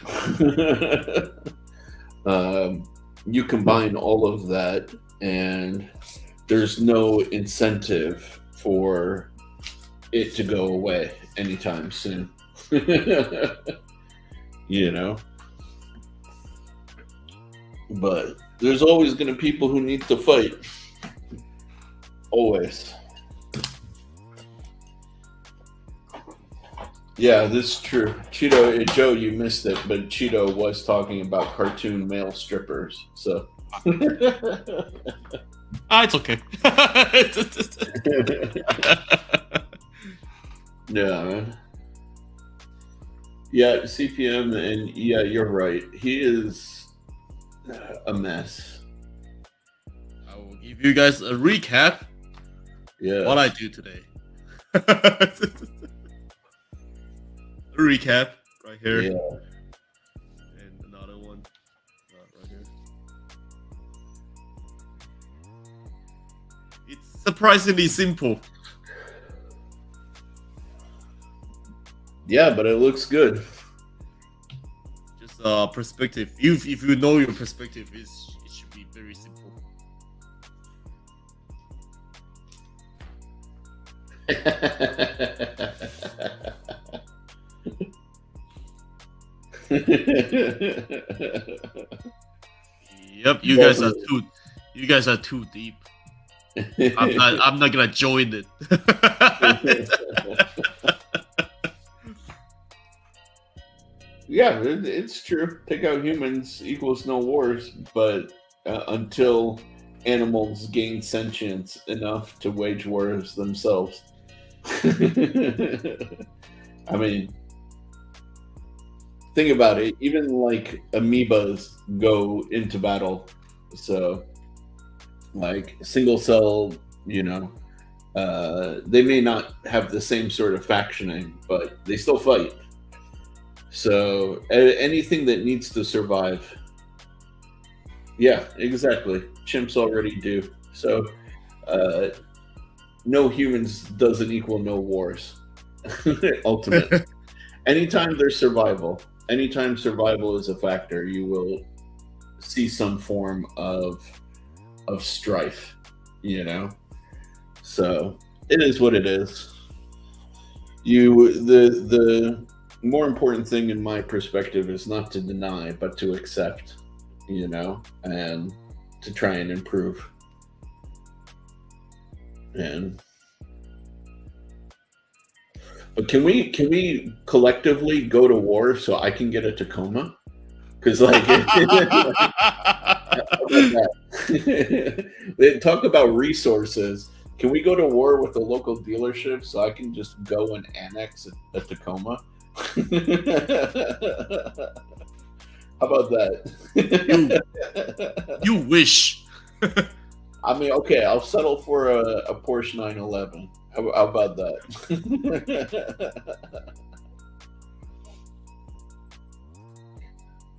[SPEAKER 2] you combine all of that, and there's no incentive for it to go away anytime soon. But there's always going to be people who need to fight. Always. Yeah, this is true. Cheeto, Joe, you missed it, but Cheeto was talking about cartoon male strippers. So.
[SPEAKER 3] It's okay.
[SPEAKER 2] Yeah, man. Yeah, CPM, and yeah, you're right. He is a mess.
[SPEAKER 3] I will give you guys a recap.
[SPEAKER 2] Yeah.
[SPEAKER 3] What I do today. Recap right here.
[SPEAKER 2] Yeah.
[SPEAKER 3] And another one right here. It's surprisingly simple.
[SPEAKER 2] Yeah, but it looks good.
[SPEAKER 3] Just perspective. If you know your perspective, it should be very simple. Yep, you guys are too deep. I'm not gonna join it.
[SPEAKER 2] Yeah, it's true. Take out humans equals no wars, but until animals gain sentience enough to wage wars themselves. I mean, think about it. Even like amoebas go into battle. So, like single cell, they may not have the same sort of factioning, but they still fight. So anything that needs to survive. Yeah, exactly. Chimps already do. So no humans doesn't equal no wars. Ultimately. Anytime there's survival, anytime survival is a factor, you will see some form of strife, So it is what it is. The more important thing in my perspective is not to deny, but to accept, and to try and improve. But can we collectively go to war so I can get a Tacoma? Because they talk about resources. Can we go to war with the local dealership so I can just go and annex a Tacoma? How about that?
[SPEAKER 3] You wish.
[SPEAKER 2] I mean, okay, I'll settle for a Porsche 911. How about that?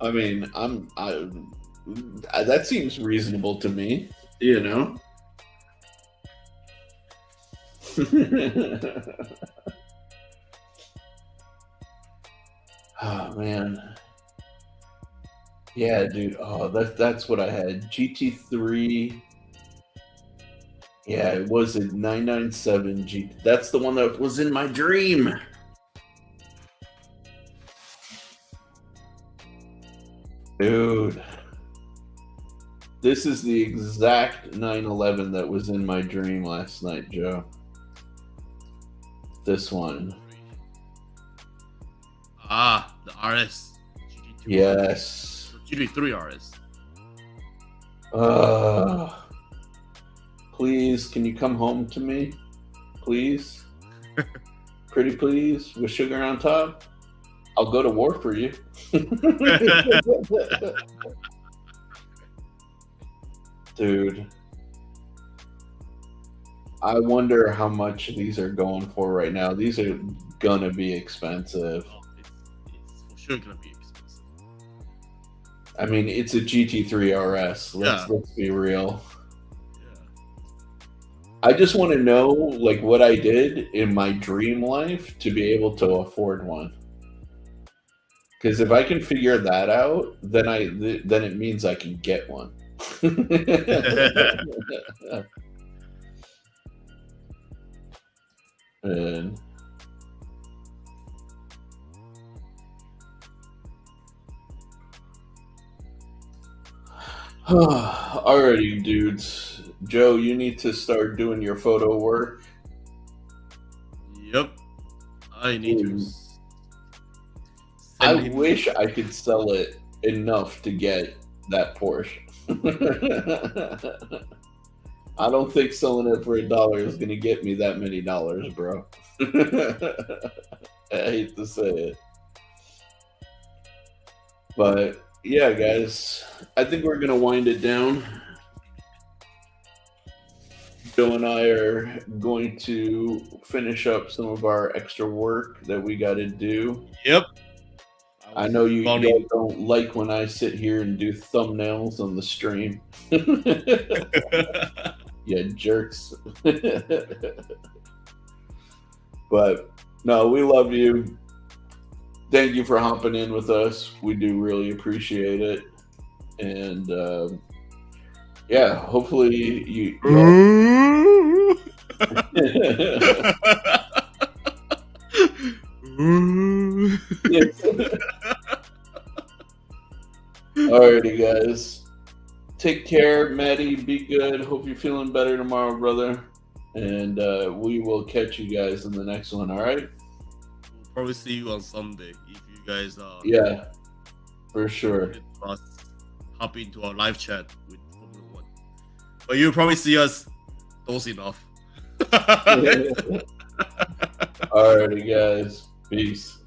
[SPEAKER 2] I mean, that seems reasonable to me, Oh man, yeah, dude. Oh, that's what I had. GT3. Yeah, it was a 997 G. That's the one that was in my dream. Dude, this is the exact 911 that was in my dream last night, Joe. This one.
[SPEAKER 3] Ah, the RS. GT2
[SPEAKER 2] Yes.
[SPEAKER 3] GT3 RS.
[SPEAKER 2] Please, can you come home to me? Please? Pretty please? With sugar on top? I'll go to war for you. Dude. I wonder how much these are going for right now. These are gonna be expensive.
[SPEAKER 3] Oh, it's for sure gonna be expensive.
[SPEAKER 2] I mean, it's a GT3 RS. Let's be real. I just want to know, like, what I did in my dream life to be able to afford one. Because if I can figure that out, then it means I can get one. And alrighty, dudes. Joe, you need to start doing your photo work.
[SPEAKER 3] Yep. I need to.
[SPEAKER 2] I wish I could sell it enough to get that Porsche. I don't think selling it for $1 is going to get me that many dollars, bro. I hate to say it. But yeah, guys, I think we're going to wind it down. Joe and I are going to finish up some of our extra work that we got to do.
[SPEAKER 3] Yep.
[SPEAKER 2] I know you guys don't like when I sit here and do thumbnails on the stream. Yeah, jerks. But no, we love you. Thank you for hopping in with us. We do really appreciate it. And yeah, hopefully you Alrighty, guys. Take care, Maddie. Be good. Hope you're feeling better tomorrow, brother. And we will catch you guys in the next one. All right?
[SPEAKER 3] We'll probably see you on Sunday if you guys
[SPEAKER 2] Yeah, for sure.
[SPEAKER 3] hop into our live chat with Formula One. But you'll probably see us close enough.
[SPEAKER 2] Alrighty, guys. Peace.